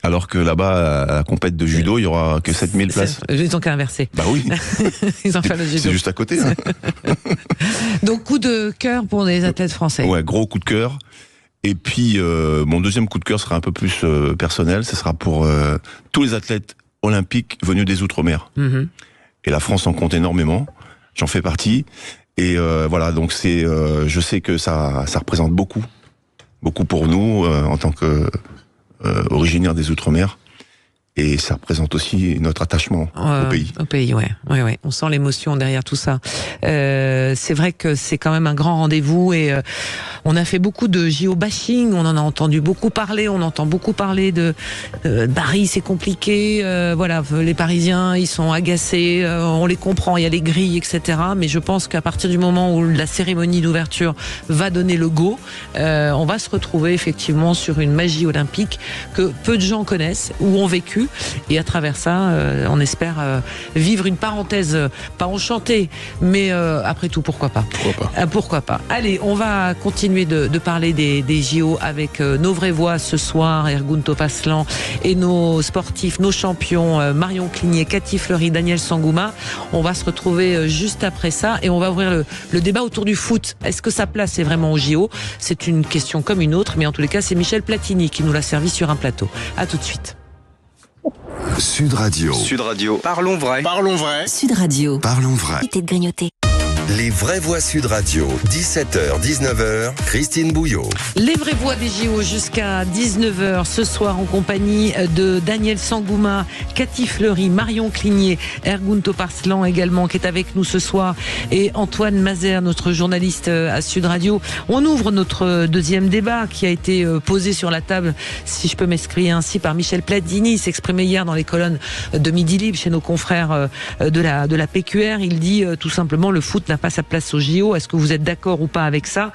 Alors que là-bas, à la compète de judo, il y aura que 7 000 places. Ils ont qu'à inverser. Bah oui. Ils ont fait le judo. C'est juste à côté. Hein. Donc, coup de cœur pour les athlètes français. Ouais, gros coup de cœur. Et puis, mon deuxième coup de cœur sera un peu plus personnel. Ce sera pour tous les athlètes olympiques venus des Outre-mer. Et la France en compte énormément. J'en fais partie. Et voilà, donc je sais que ça représente beaucoup pour nous en tant que originaire des Outre-mer. Et ça représente aussi notre attachement au pays. Au pays, ouais. On sent l'émotion derrière tout ça. C'est vrai que c'est quand même un grand rendez-vous et on a fait beaucoup de JO bashing. On en a entendu beaucoup parler. On entend beaucoup parler de Paris, c'est compliqué. Voilà, les Parisiens, ils sont agacés. On les comprend. Il y a les grilles, etc. Mais je pense qu'à partir du moment où la cérémonie d'ouverture va donner le go, on va se retrouver effectivement sur une magie olympique que peu de gens connaissent ou ont vécu. Et à travers ça, on espère vivre une parenthèse, pas enchantée, mais après tout, pourquoi pas. Pourquoi pas. Allez, on va continuer de parler des JO avec nos vraies voix ce soir, Ergun Topaslan, et nos sportifs, nos champions, Marion Cligné, Cathy Fleury, Daniel Sangouma. On va se retrouver juste après ça et on va ouvrir le débat autour du foot. Est-ce que sa place est vraiment aux JO? C'est une question comme une autre, mais en tous les cas, c'est Michel Platini qui nous l'a servi sur un plateau. À tout de suite. Sud Radio. Parlons vrai. Sud Radio. Parlons vrai. Évitez de grignoter. Les vraies voix Sud Radio. 17h, 19h. Christine Bouillot. Les vraies voix des JO jusqu'à 19h ce soir en compagnie de Daniel Sangouma, Cathy Fleury, Marion Cligné, Ergun Topaslan également qui est avec nous ce soir et Antoine Mazer, notre journaliste à Sud Radio. On ouvre notre deuxième débat qui a été posé sur la table, si je peux m'exprimer ainsi, par Michel Platini. Il s'exprimait hier dans les colonnes de Midi Libre chez nos confrères de la PQR. Il dit tout simplement le foot n'a pas sa place au JO. Est-ce que vous êtes d'accord ou pas avec ça,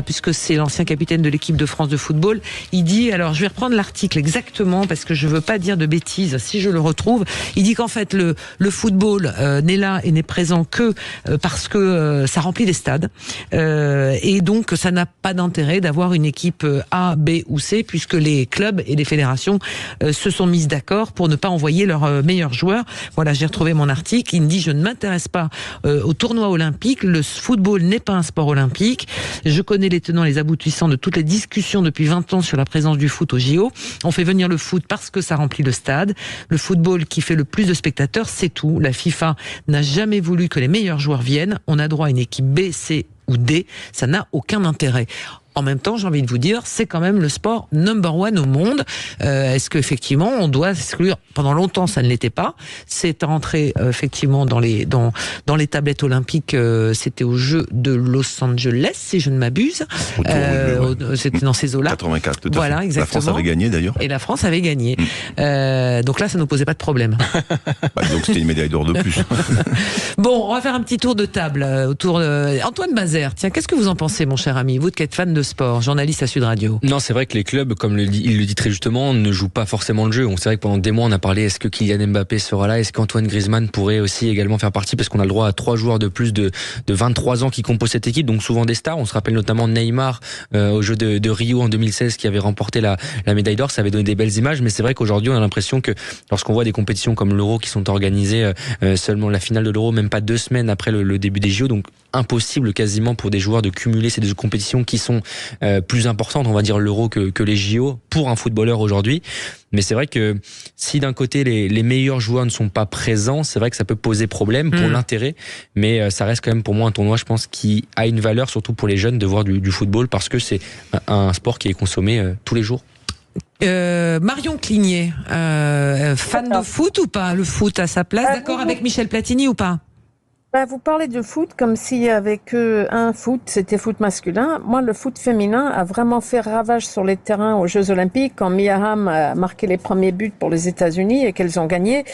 puisque c'est l'ancien capitaine de l'équipe de France de football. Il dit, alors je vais reprendre l'article exactement parce que je veux pas dire de bêtises, si je le retrouve. Il dit qu'en fait le football n'est là et n'est présent que parce que ça remplit des stades et donc ça n'a pas d'intérêt d'avoir une équipe A, B ou C puisque les clubs et les fédérations se sont mises d'accord pour ne pas envoyer leurs meilleurs joueurs. Voilà, j'ai retrouvé mon article. Il me dit, je ne m'intéresse pas au tournoi olympique. Le football n'est pas un sport olympique. Je connais les tenants et les aboutissants de toutes les discussions depuis 20 ans sur la présence du foot au JO. On fait venir le foot parce que ça remplit le stade. Le football qui fait le plus de spectateurs, c'est tout. La FIFA n'a jamais voulu que les meilleurs joueurs viennent. On a droit à une équipe B, C ou D. Ça n'a aucun intérêt. En même temps, j'ai envie de vous dire, c'est quand même le sport number one au monde. Est-ce qu'effectivement, on doit exclure? Pendant longtemps, ça ne l'était pas. C'est rentré effectivement dans les tablettes olympiques. C'était aux Jeux de Los Angeles, si je ne m'abuse. C'était dans ces eaux-là. 84. Tout à voilà, fait. exactement. La France avait gagné d'ailleurs. Et la France avait gagné. Donc là, ça ne nous posait pas de problème. Donc c'était une médaille d'or de plus. Bon, on va faire un petit tour de table autour de Antoine Mazer. Tiens, qu'est-ce que vous en pensez, mon cher ami, vous qui êtes fan de sport, journaliste à Sud Radio? Non, c'est vrai que les clubs, comme il le dit très justement, ne jouent pas forcément le jeu. C'est vrai que pendant des mois, on a parlé, est-ce que Kylian Mbappé sera là? Est-ce qu'Antoine Griezmann pourrait aussi également faire partie? Parce qu'on a le droit à 3 joueurs de plus de 23 ans qui composent cette équipe, donc souvent des stars. On se rappelle notamment Neymar au jeu de Rio en 2016 qui avait remporté la médaille d'or. Ça avait donné des belles images, mais c'est vrai qu'aujourd'hui, on a l'impression que lorsqu'on voit des compétitions comme l'Euro qui sont organisées seulement la finale de l'Euro, même pas 2 semaines après le début des JO, donc impossible quasiment pour des joueurs de cumuler ces deux compétitions qui sont plus importantes, on va dire l'Euro que les JO pour un footballeur aujourd'hui. Mais c'est vrai que si d'un côté les meilleurs joueurs ne sont pas présents, c'est vrai que ça peut poser problème pour l'intérêt, mais ça reste quand même pour moi un tournoi, je pense, qui a une valeur surtout pour les jeunes de voir du football parce que c'est un sport qui est consommé tous les jours. Marion Cligné, fan de foot ou pas? Le foot à sa place, d'accord avec Michel Platini ou pas? Vous parlez de foot comme s'il y avait que un foot, c'était foot masculin. Moi, le foot féminin a vraiment fait ravage sur les terrains aux Jeux Olympiques quand Mia Hamm a marqué les premiers buts pour les États-Unis et qu'elles ont gagné.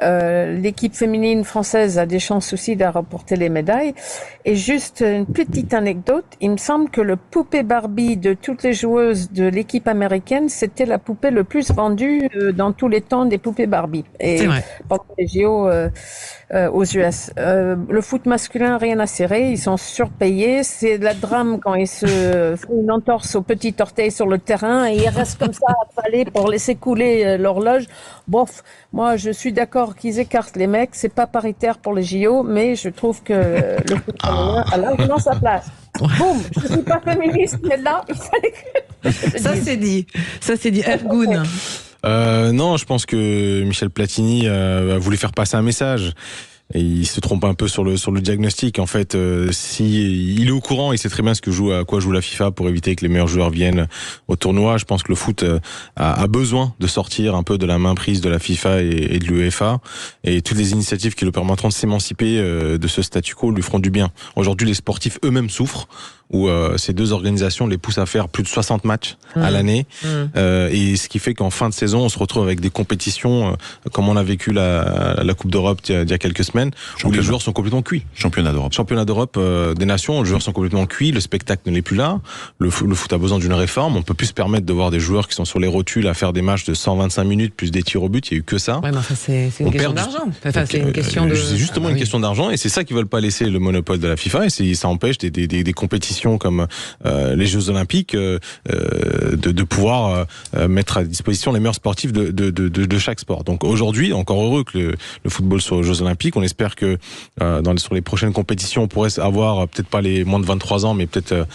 L'équipe féminine française a des chances aussi de remporter les médailles. Et juste une petite anecdote, il me semble que le poupée Barbie de toutes les joueuses de l'équipe américaine, c'était la poupée le plus vendue dans tous les temps des poupées Barbie. Et c'est vrai. Pendant les JO aux US. Le foot masculin, rien à cirer, ils sont surpayés. C'est de la drame quand ils se font une entorse au petit orteil sur le terrain et ils restent comme ça affalés pour laisser couler l'horloge. Bof, moi je suis d'accord qu'ils écartent les mecs, c'est pas paritaire pour les JO, mais je trouve que le foot féminin a largement sa place. Boum, je suis pas féministe, mais là, il fallait que... Ça c'est dit. Ergun. Non, je pense que Michel Platini a voulu faire passer un message. Et il se trompe un peu sur le diagnostic. En fait, si il est au courant, il sait très bien à quoi joue la FIFA pour éviter que les meilleurs joueurs viennent au tournoi. Je pense que le foot a besoin de sortir un peu de la main prise de la FIFA et de l'UEFA. Et toutes les initiatives qui le permettront de s'émanciper de ce statu quo lui feront du bien. Aujourd'hui, les sportifs eux-mêmes souffrent, où ces deux organisations les poussent à faire plus de 60 matchs à l'année. Et ce qui fait qu'en fin de saison, on se retrouve avec des compétitions comme on a vécu la Coupe d'Europe il y a quelques semaines, où les joueurs sont complètement cuits. Championnat d'Europe des nations, les joueurs sont complètement cuits, le spectacle ne l'est plus là, le foot a besoin d'une réforme, on peut plus se permettre de voir des joueurs qui sont sur les rotules à faire des matchs de 125 minutes plus des tirs au but, il y a eu que ça. Ouais, mais enfin, c'est une question d'argent. Enfin, c'est une question de... C'est justement une question d'argent, et c'est ça qu'ils veulent pas laisser le monopole de la FIFA, et ça empêche des compétitions comme les Jeux Olympiques de pouvoir mettre à disposition les meilleurs sportifs de chaque sport. Donc aujourd'hui, encore heureux que le football soit aux Jeux Olympiques. On espère que sur les prochaines compétitions, on pourrait avoir peut-être pas les moins de 23 ans, mais peut-être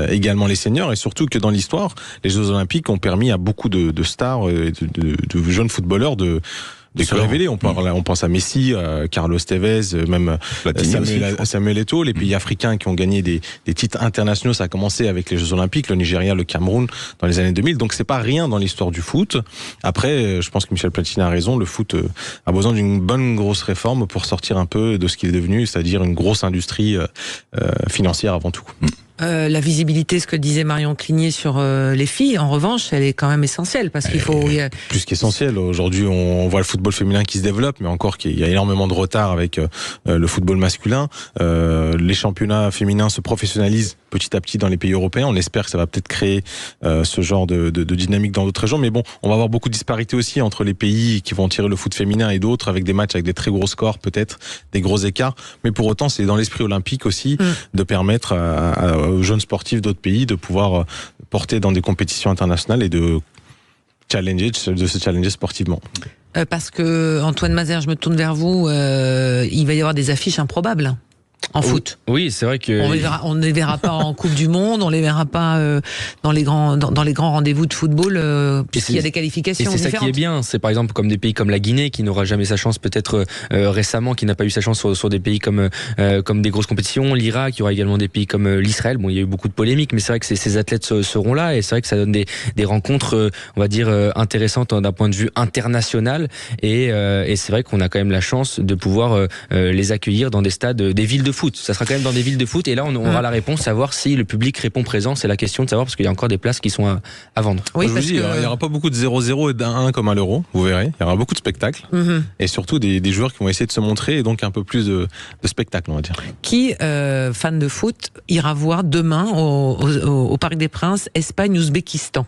également les seniors, et surtout que dans l'histoire, les Jeux Olympiques ont permis à beaucoup de stars, de jeunes footballeurs de se révéler. On pense à Messi, Carlos Tevez, même Samuel Eto'o, les pays africains qui ont gagné des titres internationaux. Ça a commencé avec les Jeux Olympiques, le Nigeria, le Cameroun dans les années 2000. Donc c'est pas rien dans l'histoire du foot. Après, je pense que Michel Platini a raison. Le foot a besoin d'une bonne grosse réforme pour sortir un peu de ce qu'il est devenu, c'est-à-dire une grosse industrie financière avant tout. La visibilité, ce que disait Marion Cligné sur les filles, en revanche, elle est quand même essentielle parce qu'il faut... Plus qu'essentielle. Aujourd'hui, on voit le football féminin qui se développe, mais encore qu'il y a énormément de retard avec le football masculin. Les championnats féminins se professionnalisent petit à petit dans les pays européens. On espère que ça va peut-être créer ce genre de dynamique dans d'autres régions. Mais bon, on va avoir beaucoup de disparités aussi entre les pays qui vont tirer le foot féminin et d'autres, avec des matchs avec des très gros scores, peut-être des gros écarts. Mais pour autant, c'est dans l'esprit olympique aussi de permettre aux jeunes sportifs d'autres pays de pouvoir porter dans des compétitions internationales et de se challenger sportivement. Parce que Antoine Mazère, je me tourne vers vous, il va y avoir des affiches improbables en foot. Oui, c'est vrai que on ne les verra pas en Coupe du Monde, on les verra pas dans les grands rendez-vous de football puisqu'il y a des qualifications différentes. Et c'est ça qui est bien, c'est par exemple comme des pays comme la Guinée qui n'aura jamais sa chance peut-être récemment, qui n'a pas eu sa chance sur des pays comme des grosses compétitions, l'Irak, il y aura également des pays comme l'Israël. Bon, il y a eu beaucoup de polémiques, mais c'est vrai que ces athlètes seront là et c'est vrai que ça donne des rencontres, on va dire intéressantes d'un point de vue international et c'est vrai qu'on a quand même la chance de pouvoir les accueillir dans des stades, des villes de foot. Ça sera quand même dans des villes de foot et là on aura la réponse, savoir si le public répond présent. C'est la question de savoir parce qu'il y a encore des places qui sont à vendre. Oui, je vous dis, il y aura pas beaucoup de 0-0 et d'1-1 comme à l'Euro, vous verrez. Il y aura beaucoup de spectacles et surtout des joueurs qui vont essayer de se montrer et donc un peu plus de spectacle, on va dire. Qui, fan de foot, ira voir demain au Parc des Princes Espagne-Ouzbékistan?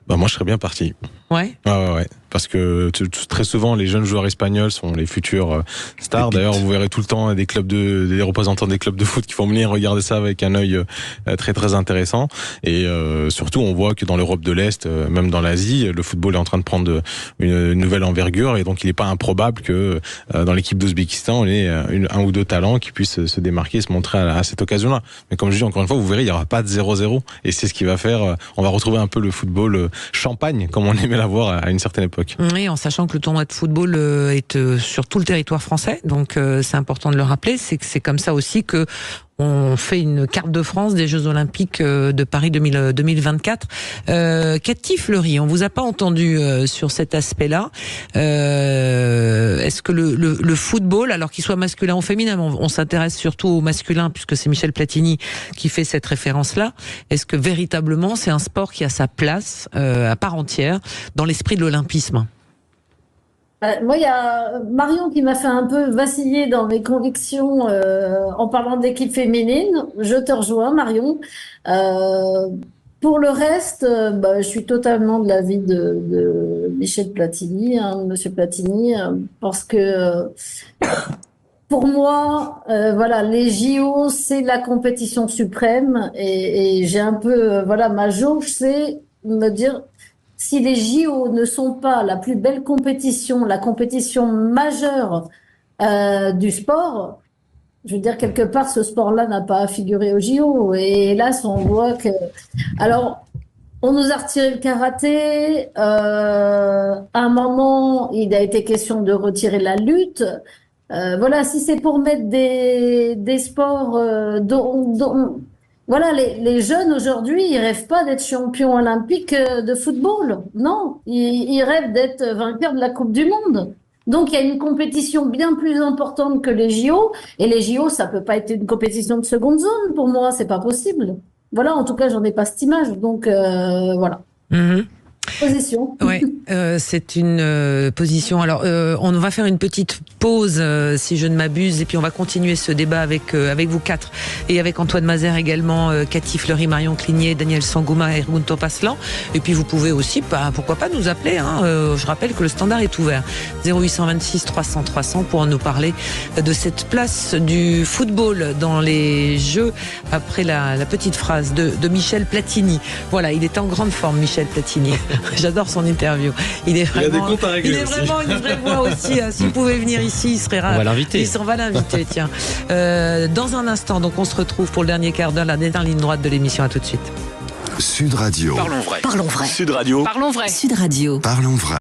Moi je serais bien parti. Ouais. Ouais. Parce que très souvent les jeunes joueurs espagnols sont les futurs stars. D'ailleurs, vous verrez tout le temps des représentants des clubs de foot qui vont venir regarder ça avec un œil très très intéressant. Et surtout, on voit que dans l'Europe de l'Est, même dans l'Asie, le football est en train de prendre une nouvelle envergure. Et donc, il n'est pas improbable que dans l'équipe d'Ouzbékistan, on ait un ou deux talents qui puissent se démarquer et se montrer à cette occasion-là. Mais comme je dis encore une fois, vous verrez, il n'y aura pas de 0-0. Et c'est ce qui va faire. On va retrouver un peu le football champagne, comme on aimait l'avoir à une certaine époque. Oui, en sachant que le tournoi de football est sur tout le territoire français, donc c'est important de le rappeler. C'est comme ça aussi que on fait une carte de France des Jeux Olympiques de Paris 2024. Cathy Fleury, on vous a pas entendu sur cet aspect-là. Est-ce que le football, alors qu'il soit masculin ou féminin, on s'intéresse surtout au masculin puisque c'est Michel Platini qui fait cette référence-là. Est-ce que véritablement c'est un sport qui a sa place à part entière dans l'esprit de l'olympisme? Moi, il y a Marion qui m'a fait un peu vaciller dans mes convictions en parlant de l'équipe féminine. Je te rejoins, Marion. Pour le reste, je suis totalement de l'avis de Michel Platini, Monsieur Platini, parce que pour moi, les JO, c'est la compétition suprême, et j'ai un peu, ma jauge, c'est me dire, si les JO ne sont pas la plus belle compétition, la compétition majeure du sport, je veux dire, quelque part, ce sport-là n'a pas figuré aux JO. Et hélas, on voit que... Alors, on nous a retiré le karaté. À un moment, il a été question de retirer la lutte. Si c'est pour mettre des sports les jeunes aujourd'hui, ils rêvent pas d'être champions olympiques de football. Non, ils rêvent d'être vainqueurs de la Coupe du Monde. Donc, il y a une compétition bien plus importante que les JO. Et les JO, ça peut pas être une compétition de seconde zone pour moi. C'est pas possible. Voilà, en tout cas, j'en ai pas cette image. Donc, voilà. Mmh. Position. Ouais, c'est une position. Alors, on va faire une petite pause, si je ne m'abuse, et puis on va continuer ce débat avec vous quatre et avec Antoine Mazer également, Cathy Fleury, Marion Cligné, Daniel Sangouma et Ergun Topaslan. Et puis vous pouvez aussi, pourquoi pas, nous appeler. Je rappelle que le standard est ouvert. 0826 300 300 pour nous parler de cette place du football dans les Jeux après la petite phrase de Michel Platini. Voilà, il est en grande forme, Michel Platini. J'adore son interview. Il est vraiment une vraie voix aussi. Si vous pouvez venir ici, il serait ravi. On va l'inviter. On va l'inviter, tiens. Dans un instant, donc on se retrouve pour le dernier quart d'heure, la dernière ligne droite de l'émission. À tout de suite. Sud Radio. Parlons vrai. Parlons vrai. Sud Radio. Parlons vrai. Sud Radio. Parlons vrai.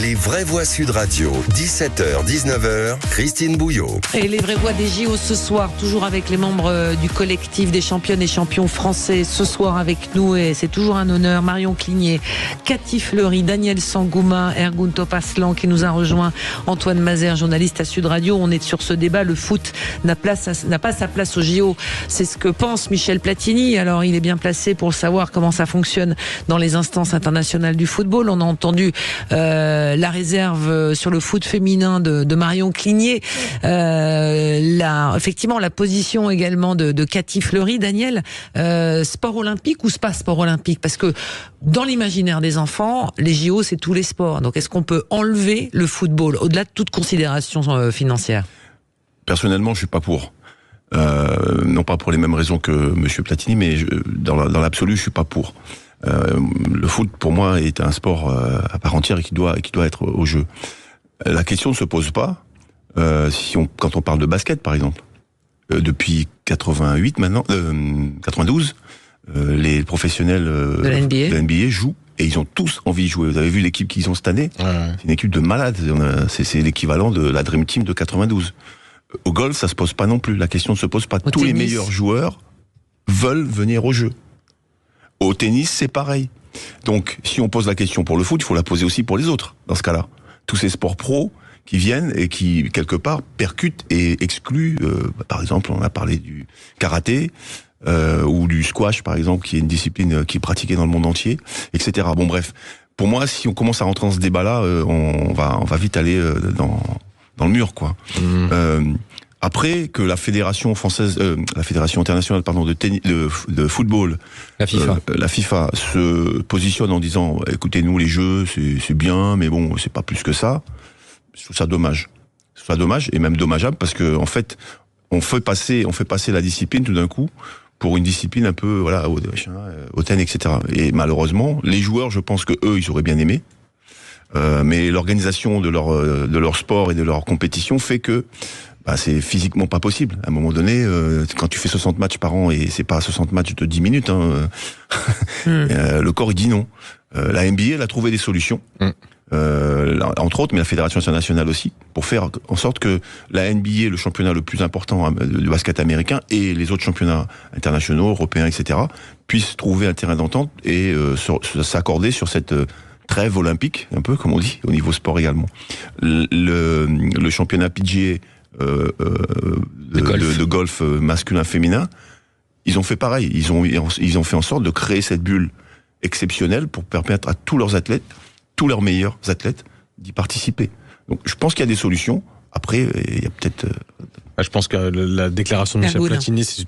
Les vraies voix Sud Radio, 17h, 19h, Christine Bouillot. Et les vraies voix des JO ce soir, toujours avec les membres du collectif des championnes et champions français ce soir avec nous, et c'est toujours un honneur. Marion Cligné, Cathy Fleury, Daniel Sangouma, Ergun Topaslan qui nous a rejoint, Antoine Mazer, journaliste à Sud Radio. On est sur ce débat, le foot n'a pas sa place aux JO. C'est ce que pense Michel Platini. Alors il est bien placé pour savoir comment ça fonctionne dans les instances internationales du football. On a entendu la réserve sur le foot féminin de Marion Cligné, effectivement la position également de Cathy Fleury. Daniel, sport olympique ou pas sport olympique? Parce que dans l'imaginaire des enfants, les JO c'est tous les sports. Donc est-ce qu'on peut enlever le football au-delà de toute considération financière? Personnellement, je suis pas pour. Non pas pour les mêmes raisons que Monsieur Platini, mais dans l'absolu, je suis pas pour. Le foot, pour moi, est un sport à part entière et qui doit être au jeu. La question ne se pose pas quand on parle de basket, par exemple. Depuis 88 maintenant, 92, les professionnels de la NBA jouent et ils ont tous envie de jouer. Vous avez vu l'équipe qu'ils ont cette année? C'est une équipe de malades. C'est l'équivalent de la Dream Team de 92. Au golf, ça se pose pas non plus. La question ne se pose pas. Tous les meilleurs joueurs veulent venir au jeu. Au tennis, c'est pareil. Donc, si on pose la question pour le foot, il faut la poser aussi pour les autres, dans ce cas-là. Tous ces sports pros qui viennent et qui, quelque part, percutent et excluent, par exemple, on a parlé du karaté, ou du squash, par exemple, qui est une discipline qui est pratiquée dans le monde entier, etc. Bon, bref. Pour moi, si on commence à rentrer dans ce débat-là, on va vite aller dans le mur, quoi. Après que la fédération française, la fédération internationale, de football, la FIFA se positionne en disant, écoutez, nous les jeux, c'est bien, mais bon, c'est pas plus que ça. Je trouve ça dommage. Je trouve ça dommage et même dommageable parce que en fait, on fait passer la discipline tout d'un coup pour une discipline un peu, hautaine, etc. Et malheureusement, les joueurs, je pense que eux, ils auraient bien aimé. Mais l'organisation de leur sport et de leur compétition fait que c'est physiquement pas possible. À un moment donné, quand tu fais 60 matchs par an et c'est pas 60 matchs de 10 minutes, le corps il dit non. La NBA elle a trouvé des solutions. entre autres, mais la Fédération internationale aussi, pour faire en sorte que la NBA, le championnat le plus important du basket américain, et les autres championnats internationaux, européens, etc., puissent trouver un terrain d'entente et s'accorder sur cette trêve olympique, un peu comme on dit, au niveau sport également. Le championnat PGA de golf masculin-féminin, ils ont fait pareil. Ils ont fait en sorte de créer cette bulle exceptionnelle pour permettre à tous leurs athlètes, tous leurs meilleurs athlètes, d'y participer. Donc je pense qu'il y a des solutions. Après, il y a peut-être... Je pense que la déclaration de Michel Platini, c'est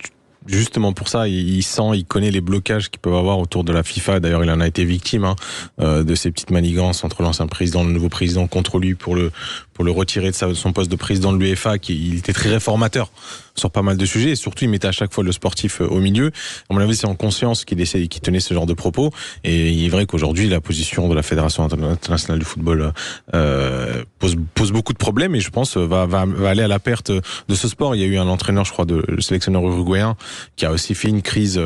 justement pour ça, il connaît les blocages qu'il peut avoir autour de la FIFA. D'ailleurs, il en a été victime de ces petites manigances entre l'ancien président et le nouveau président contre lui pour le retirer de son poste de président de l'UEFA. Il était très réformateur sur pas mal de sujets, et surtout il mettait à chaque fois le sportif au milieu. À mon avis, c'est en conscience qu'il tenait ce genre de propos, et il est vrai qu'aujourd'hui la position de la Fédération internationale du football pose beaucoup de problèmes, et je pense va aller à la perte de ce sport. Il y a eu un entraîneur, je crois, le sélectionneur uruguayen, qui a aussi fait une crise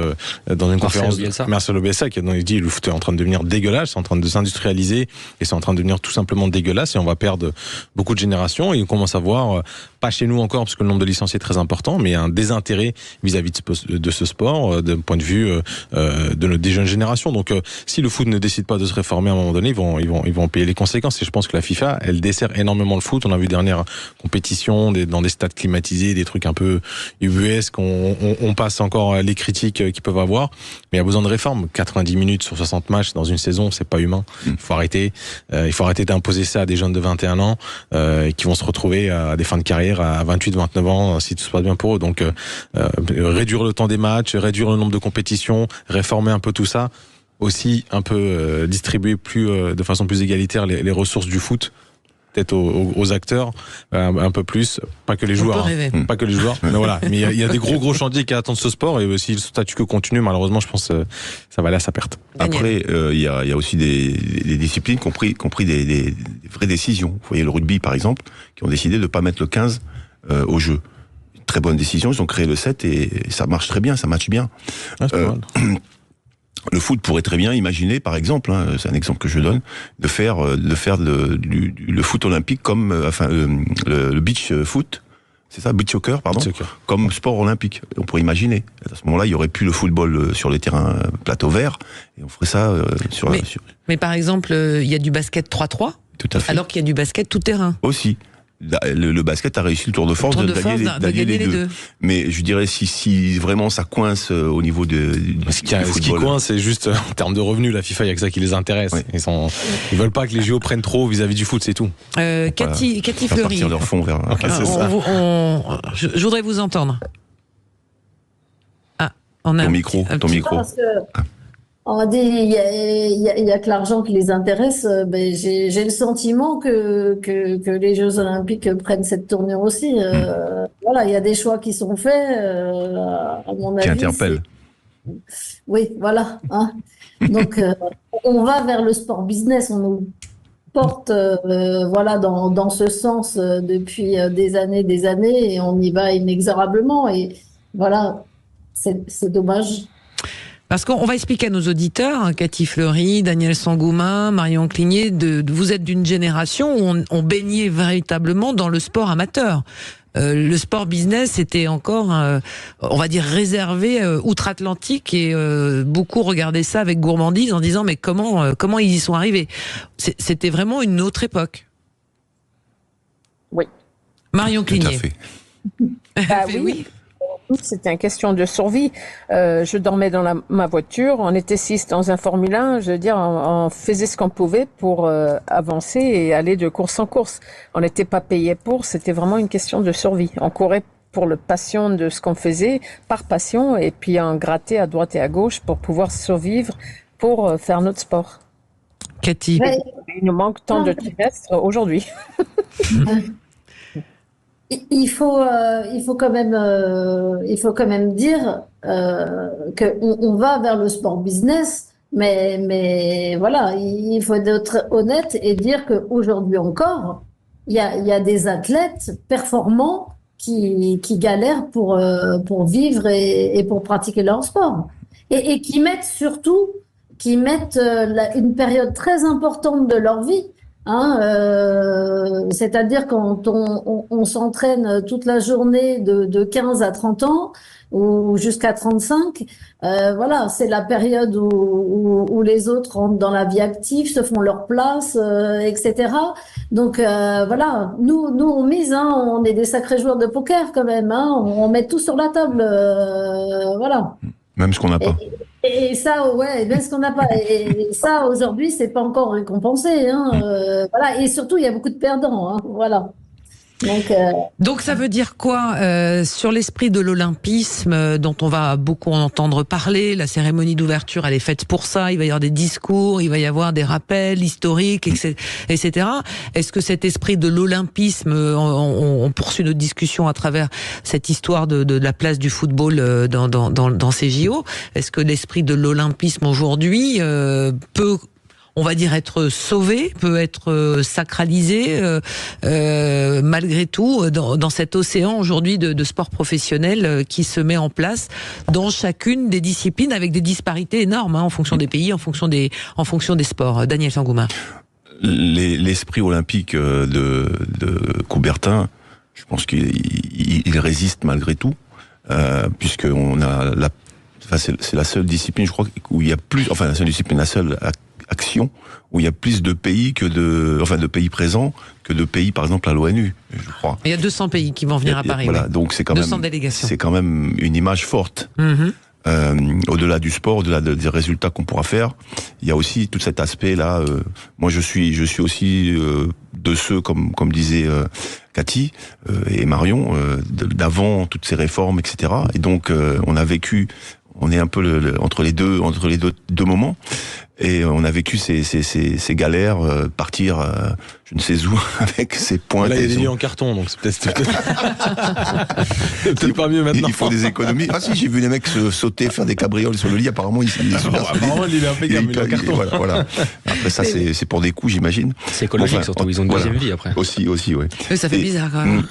dans une conférence, Marcelo Bielsa, qui a dit le foot est en train de devenir dégueulasse, c'est en train de s'industrialiser, et c'est en train de devenir tout simplement dégueulasse, et on va perdre beaucoup de générations, et on commence à voir, pas chez nous encore parce que le nombre de licenciés est très important, mais un désintérêt vis-à-vis de ce sport d'un point de vue des jeunes générations. Donc si le foot ne décide pas de se réformer à un moment donné, ils vont payer les conséquences, et je pense que la FIFA, elle dessert énormément le foot. On a vu dernière compétition dans des stades climatisés, des trucs un peu ubuesques, on passe encore les critiques qu'ils peuvent avoir, mais il y a besoin de réforme. 90 minutes sur 60 matchs dans une saison, c'est pas humain. Il faut arrêter d'imposer ça à des jeunes de 21 ans qui vont se retrouver à des fins de carrière à 28, 29 ans si tout se passe bien pour eux. Donc réduire le temps des matchs, réduire le nombre de compétitions, réformer un peu tout ça, aussi un peu distribuer de façon plus égalitaire les ressources du foot, peut-être aux acteurs un peu plus, pas que les joueurs, pas que les joueurs, mais voilà. Mais il y a des gros chantiers qui attendent ce sport, et si le statu quo continue, malheureusement, je pense que ça va aller à sa perte. Après, il y a aussi des disciplines qui ont pris des vraies décisions. Vous voyez le rugby, par exemple, qui ont décidé de ne pas mettre le 15 au jeu. Très bonne décision, ils ont créé le 7 et ça marche très bien, ça matche bien. Le foot pourrait très bien imaginer, par exemple, c'est un exemple que je donne, de faire le foot olympique comme, le beach foot, c'est ça, beach soccer, pardon, comme sport olympique. On pourrait imaginer. À ce moment-là, il y aurait plus le football sur les terrains plateau vert, et on ferait ça Mais par exemple, il y a du basket 3-3, tout à fait, alors qu'il y a du basket tout terrain. Aussi. Le basket a réussi le tour de force d'allier les deux. Mais je dirais si vraiment ça coince au niveau du football. Ce qui coince, c'est juste en termes de revenus. La FIFA, il y a que ça qui les intéresse. Ouais. Ils veulent pas que les JO prennent trop vis-à-vis du foot, c'est tout. Cathy Fleury. Partir leur fond vers. Je voudrais vous entendre. Ton micro. On a dit il y a que l'argent qui les intéresse. Ben j'ai le sentiment que les Jeux Olympiques prennent cette tournure aussi. Voilà, il y a des choix qui sont faits. À mon avis, qui interpellent. Oui, voilà. Donc on va vers le sport business. On nous porte dans ce sens depuis des années, et on y va inexorablement. Et voilà, c'est dommage. Parce qu'on va expliquer à nos auditeurs, Cathy Fleury, Daniel Sangoumin, Marion Cligné, vous êtes d'une génération où on baignait véritablement dans le sport amateur. Le sport business était encore, on va dire, réservé outre-Atlantique, et beaucoup regardaient ça avec gourmandise en disant mais comment ils y sont arrivés. C'était vraiment une autre époque. Oui. Marion Cligné. Tout à fait. Oui. C'était une question de survie. Je dormais dans ma voiture, on était 6 dans un Formule 1, je veux dire, on faisait ce qu'on pouvait pour avancer et aller de course en course. On n'était pas payé pour, c'était vraiment une question de survie. On courait pour le passion de ce qu'on faisait, par passion, et puis on grattait à droite et à gauche pour pouvoir survivre, pour faire notre sport. Cathy. Il nous manque tant de trimestres aujourd'hui. Il faut quand même dire qu'on va vers le sport business, mais voilà, il faut être honnête et dire qu'aujourd'hui encore, il y a des athlètes performants qui galèrent pour vivre et pour pratiquer leur sport, et qui mettent une période très importante de leur vie C'est-à-dire quand on s'entraîne toute la journée de 15 à 30 ans ou jusqu'à 35, voilà, c'est la période où les autres rentrent dans la vie active, se font leur place, etc. Donc voilà, nous on mise, on est des sacrés joueurs de poker quand même, on met tout sur la table, voilà. Même ce qu'on n'a pas. Et ça, ouais, même ce qu'on n'a pas. Et ça, aujourd'hui, c'est pas encore récompensé. Voilà. Et surtout, il y a beaucoup de perdants. Voilà. Donc ça veut dire quoi sur l'esprit de l'olympisme dont on va beaucoup entendre parler? La cérémonie d'ouverture, elle est faite pour ça. Il va y avoir des discours, il va y avoir des rappels historiques, etc. Est-ce que cet esprit de l'olympisme, on poursuit notre discussion à travers cette histoire de la place du football dans ces JO? Est-ce que l'esprit de l'olympisme aujourd'hui peut, on va dire, être sauvé, peut être sacralisé malgré tout dans cet océan aujourd'hui de sport professionnel qui se met en place dans chacune des disciplines avec des disparités énormes en fonction des pays, en fonction des sports. Daniel Sangouma. L'esprit olympique de Coubertin, je pense qu'il résiste malgré tout, puisque on a c'est la seule discipline, je crois, où il y a plus, enfin la seule action où il y a plus de pays de pays présents que de pays, par exemple, à l'ONU, je crois. Il y a 200 pays qui vont venir à Paris. Voilà, donc c'est quand 200 même, délégations. C'est quand même une image forte. Au-delà du sport, au-delà des résultats qu'on pourra faire, il y a aussi tout cet aspect-là. Moi, je suis aussi de ceux, comme disait Cathy et Marion, d'avant toutes ces réformes, etc. Et donc, on est un peu entre les deux moments. Et on a vécu ces galères, partir je ne sais où avec ses points. Là, il y a des lits en carton, donc c'est peut-être pas mieux maintenant. Il faut des économies. Ah si, j'ai vu les mecs sauter, faire des cabrioles sur le lit. Apparemment, il est super. Apparemment, il est impeccable, il est en carton. Voilà. Après ça, c'est pour des coups, j'imagine. C'est écologique, surtout. Ils ont une deuxième vie après. Aussi, ouais. Ça fait bizarre quand même.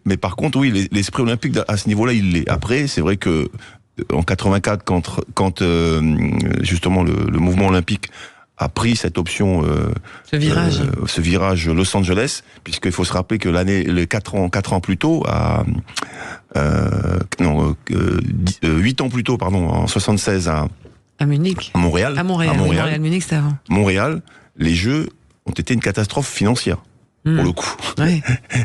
Mais par contre, oui, l'esprit olympique à ce niveau-là, il l'est. Après, c'est vrai que en 84, quand justement le mouvement olympique a pris cette option, ce virage Los Angeles, puisqu'il faut se rappeler que 4 ans plus tôt, 8 ans plus tôt, pardon, en 76 à Munich, à Montréal, Munich, c'était avant. Montréal, les Jeux ont été une catastrophe financière. Pour le coup,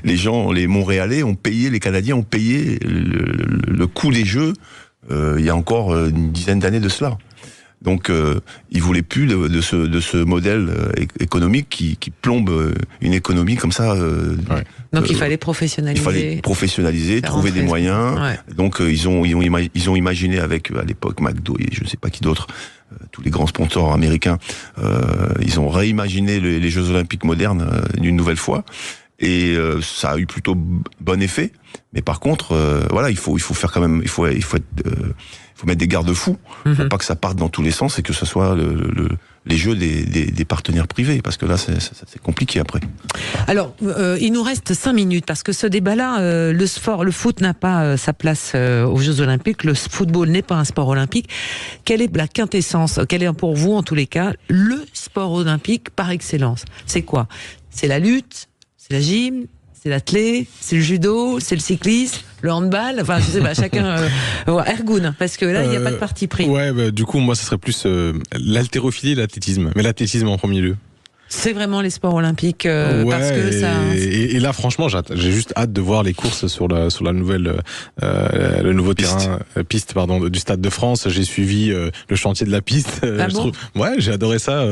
les Montréalais ont payé, les Canadiens ont payé le coût des Jeux. Il y a encore une dizaine d'années de cela. Donc, ils voulaient plus de ce modèle économique qui plombe une économie comme ça. Donc, il fallait professionnaliser. Trouver des moyens. Ouais. Donc, ils ont imaginé avec, à l'époque, McDo et je ne sais pas qui d'autre, tous les grands sponsors américains, ils ont réimaginé les Jeux Olympiques modernes d'une nouvelle fois. Et ça a eu plutôt bon effet. Mais par contre, voilà, il faut faire quand même, il faut mettre des garde-fous pour pas que ça parte dans tous les sens et que ce soit les jeux des partenaires privés, parce que là c'est compliqué après. Alors il nous reste 5 minutes parce que ce débat-là, le foot n'a pas sa place aux Jeux Olympiques, le football n'est pas un sport olympique. Quelle est la quintessence, quel est pour vous en tous les cas le sport olympique par excellence? C'est quoi? C'est la lutte, c'est la gym, c'est l'athlé, c'est le judo, c'est le cyclisme, le handball, enfin je sais pas, chacun Ergun, parce que là il n'y a pas de parti pris. Ouais, du coup moi ça serait plus l'haltérophilie et l'athlétisme, mais l'athlétisme en premier lieu. C'est vraiment les sports olympiques parce que ça. Et là, franchement, j'ai juste hâte de voir les courses sur la nouvelle, le nouveau terrain piste, du Stade de France. J'ai suivi le chantier de la piste. Ouais, j'ai adoré ça.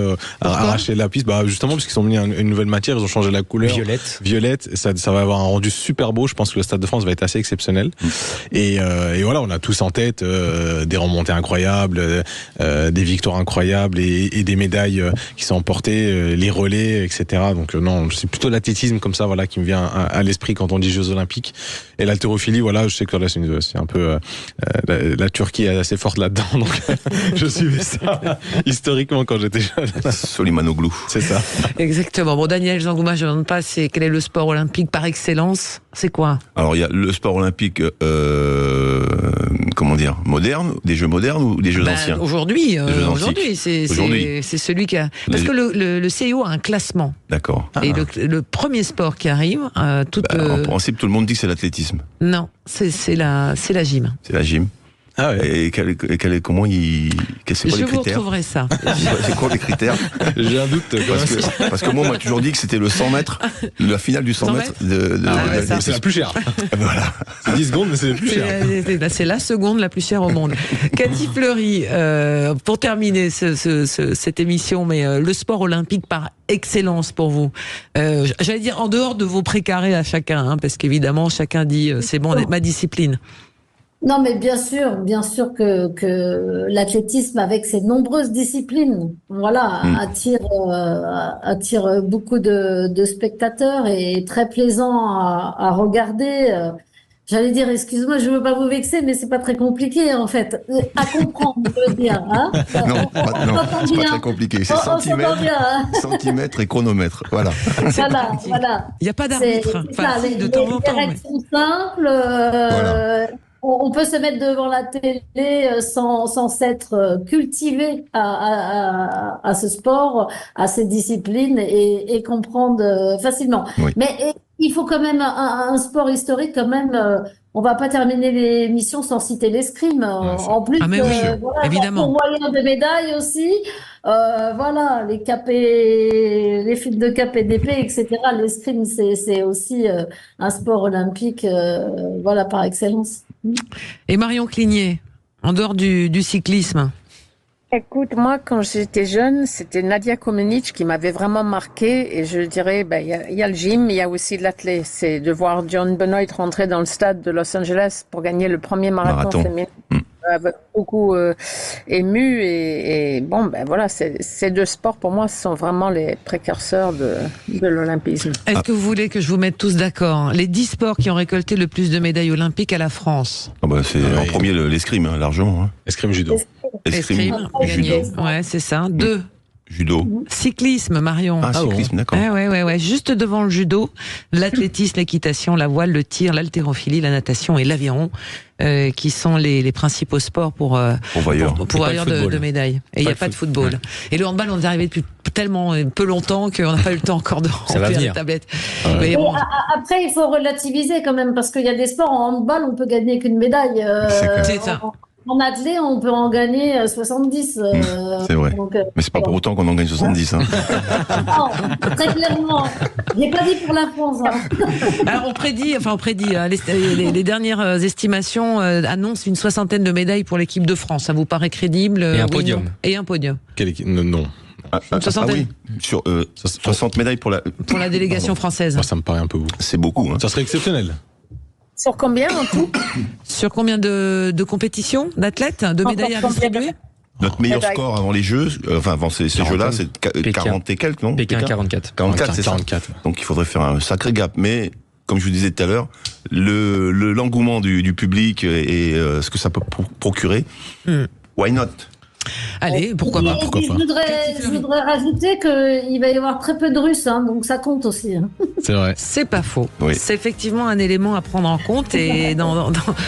Arracher la piste, justement parce qu'ils ont mis une nouvelle matière, ils ont changé la couleur. Violette. Ça va avoir un rendu super beau. Je pense que le Stade de France va être assez exceptionnel. Et voilà, on a tous en tête des remontées incroyables, des victoires incroyables et des médailles qui sont emportées. Les relais, etc. Donc non, c'est plutôt l'athlétisme comme ça, voilà, qui me vient à l'esprit quand on dit Jeux Olympiques. Et l'haltérophilie, voilà, je sais que là c'est un peu la Turquie est assez forte là-dedans, donc je suivais ça historiquement quand j'étais jeune. Soliman Oglou. C'est ça. Exactement. Bon, Daniel Sangouma, je ne demande pas, quel est le sport olympique par excellence? C'est quoi? Alors, il y a le sport olympique, moderne, des jeux modernes ou des jeux anciens? Aujourd'hui, c'est celui qui a... Parce que le CIO a un classement. D'accord. Et le premier sport qui arrive... En principe, tout le monde dit que c'est l'athlétisme. Non, c'est la gym. C'est la gym. Ah ouais. Et c'est quoi les critères? Je vous retrouverai ça. C'est quoi les critères? J'ai un doute. Parce que moi, on m'a toujours dit que c'était le 100 mètres, la finale du 100 mètres. C'est la plus chère. Voilà. C'est 10 secondes, mais c'est la plus chère. C'est la seconde la plus chère au monde. Cathy Fleury, pour terminer cette émission, mais le sport olympique par excellence pour vous. J'allais dire en dehors de vos précarés à chacun, parce qu'évidemment, chacun dit c'est bon, ma discipline. Non, mais bien sûr que l'athlétisme, avec ses nombreuses disciplines, attire beaucoup de spectateurs et est très plaisant à regarder. J'allais dire, excuse-moi, je veux pas vous vexer, mais c'est pas très compliqué, en fait. À comprendre, je veux dire, hein. Non, c'est pas très compliqué. C'est centimètres et chronomètre. Voilà. Voilà. Il n'y a pas d'arbitre. De temps en temps. Les règles sont simples. On peut se mettre devant la télé sans s'être cultivé à ce sport, à ces disciplines et comprendre facilement. Oui. Mais il faut quand même un sport historique quand même. On va pas terminer l'émission sans citer l'escrime. En plus, évidemment. Pourvoyeur de médailles aussi. Les fils de cap et d'épée, etc. L'escrime, c'est aussi un sport olympique, par excellence. Et Marion Cligné, en dehors du cyclisme? Écoute, moi, quand j'étais jeune, c'était Nadia Comaneci qui m'avait vraiment marqué, et je dirais, il y a le gym, il y a aussi l'athlète. C'est de voir John Benoit rentrer dans le stade de Los Angeles pour gagner le premier marathon féminin. Beaucoup ému et ces deux sports pour moi sont vraiment les précurseurs de l'olympisme. Est-ce que vous voulez que je vous mette tous d'accord? Les 10 sports qui ont récolté le plus de médailles olympiques à la France. C'est en premier l'escrime, largement. Escrime judo. Escrime judo. Ouais, c'est ça. 2. Judo. Cyclisme, Marion. Cyclisme, d'accord. Ouais. Juste devant le judo, l'athlétisme, l'équitation, la voile, le tir, l'haltérophilie, la natation et l'aviron, qui sont les principaux sports pour avoir de médailles. Et il n'y a pas de football. Ouais. Et le handball, on est arrivé depuis tellement peu longtemps qu'on n'a pas eu le temps encore de remplir la tablette. Mais après, il faut relativiser quand même, parce qu'il y a des sports en handball, on peut gagner qu'une médaille. C'est ça. En athlée, on peut en gagner 70. C'est vrai. Mais c'est pas pour autant qu'on en gagne 70. Non, très clairement. J'ai pas dit pour la France. Alors on prédit, les dernières estimations annoncent une 60aine de médailles pour l'équipe de France. Ça vous paraît crédible? Et un podium. Et un podium. Quelle équipe? Non. Oui. Sur 60 médailles pour la délégation française. Ça me paraît un peu beaucoup. C'est beaucoup. Ça serait exceptionnel. Sur combien en tout? Sur combien de compétitions, d'athlètes, de médailles à distribuer? Notre meilleur score avant les Jeux, avant ces Jeux-là, c'est 40 et quelques, non? Pékin 44. 44, c'est 44. Ça. Donc il faudrait faire un sacré gap. Mais, comme je vous disais tout à l'heure, l'engouement du public et ce que ça peut procurer, why not? Allez, pourquoi pas? Je voudrais rajouter qu'il va y avoir très peu de Russes, donc ça compte aussi. C'est vrai. C'est pas faux. Oui. C'est effectivement un élément à prendre en compte. Et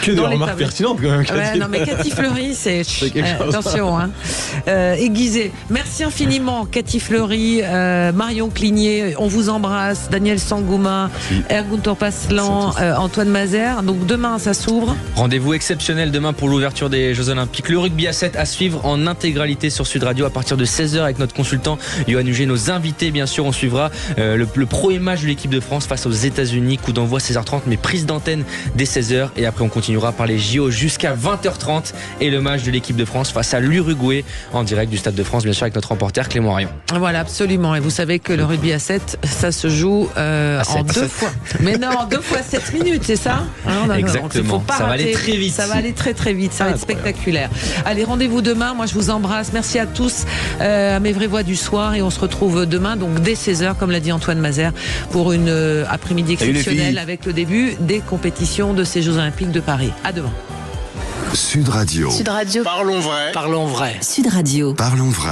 que des remarques pertinentes quand même. Mais Cathy Fleury, c'est attention. Aiguisé. Merci infiniment, Cathy Fleury, Marion Cligné. On vous embrasse. Daniel Sangouma, Ergun Paslan, Antoine Mazer. Donc demain, ça s'ouvre. Rendez-vous exceptionnel demain pour l'ouverture des Jeux Olympiques. Le rugby à 7 à suivre en intégralité sur Sud Radio à partir de 16h avec notre consultant Johan Huget, nos invités. Bien sûr, on suivra le premier match de l'équipe de France face aux États-Unis. Coup d'envoi 16h30, mais prise d'antenne dès 16h. Et après, on continuera par les JO jusqu'à 20h30 et le match de l'équipe de France face à l'Uruguay en direct du Stade de France, bien sûr, avec notre reporter Clément Arion. Voilà, absolument. Et vous savez que le rugby à 7, ça se joue en 2 fois. Mais non, 2 fois 7 minutes, c'est ça? Exactement. Ça va aller très vite. Ça va aller très très vite. Ça va être spectaculaire. Allez, rendez-vous demain. Moi, je vous embrasse. Merci à tous, à mes vraies voix du soir. Et on se retrouve demain, donc dès 16h, comme l'a dit Antoine Mazer, pour une après-midi exceptionnelle avec le début des compétitions de ces Jeux Olympiques de Paris. À demain. Sud Radio. Sud Radio. Parlons vrai. Parlons vrai. Sud Radio. Parlons vrai.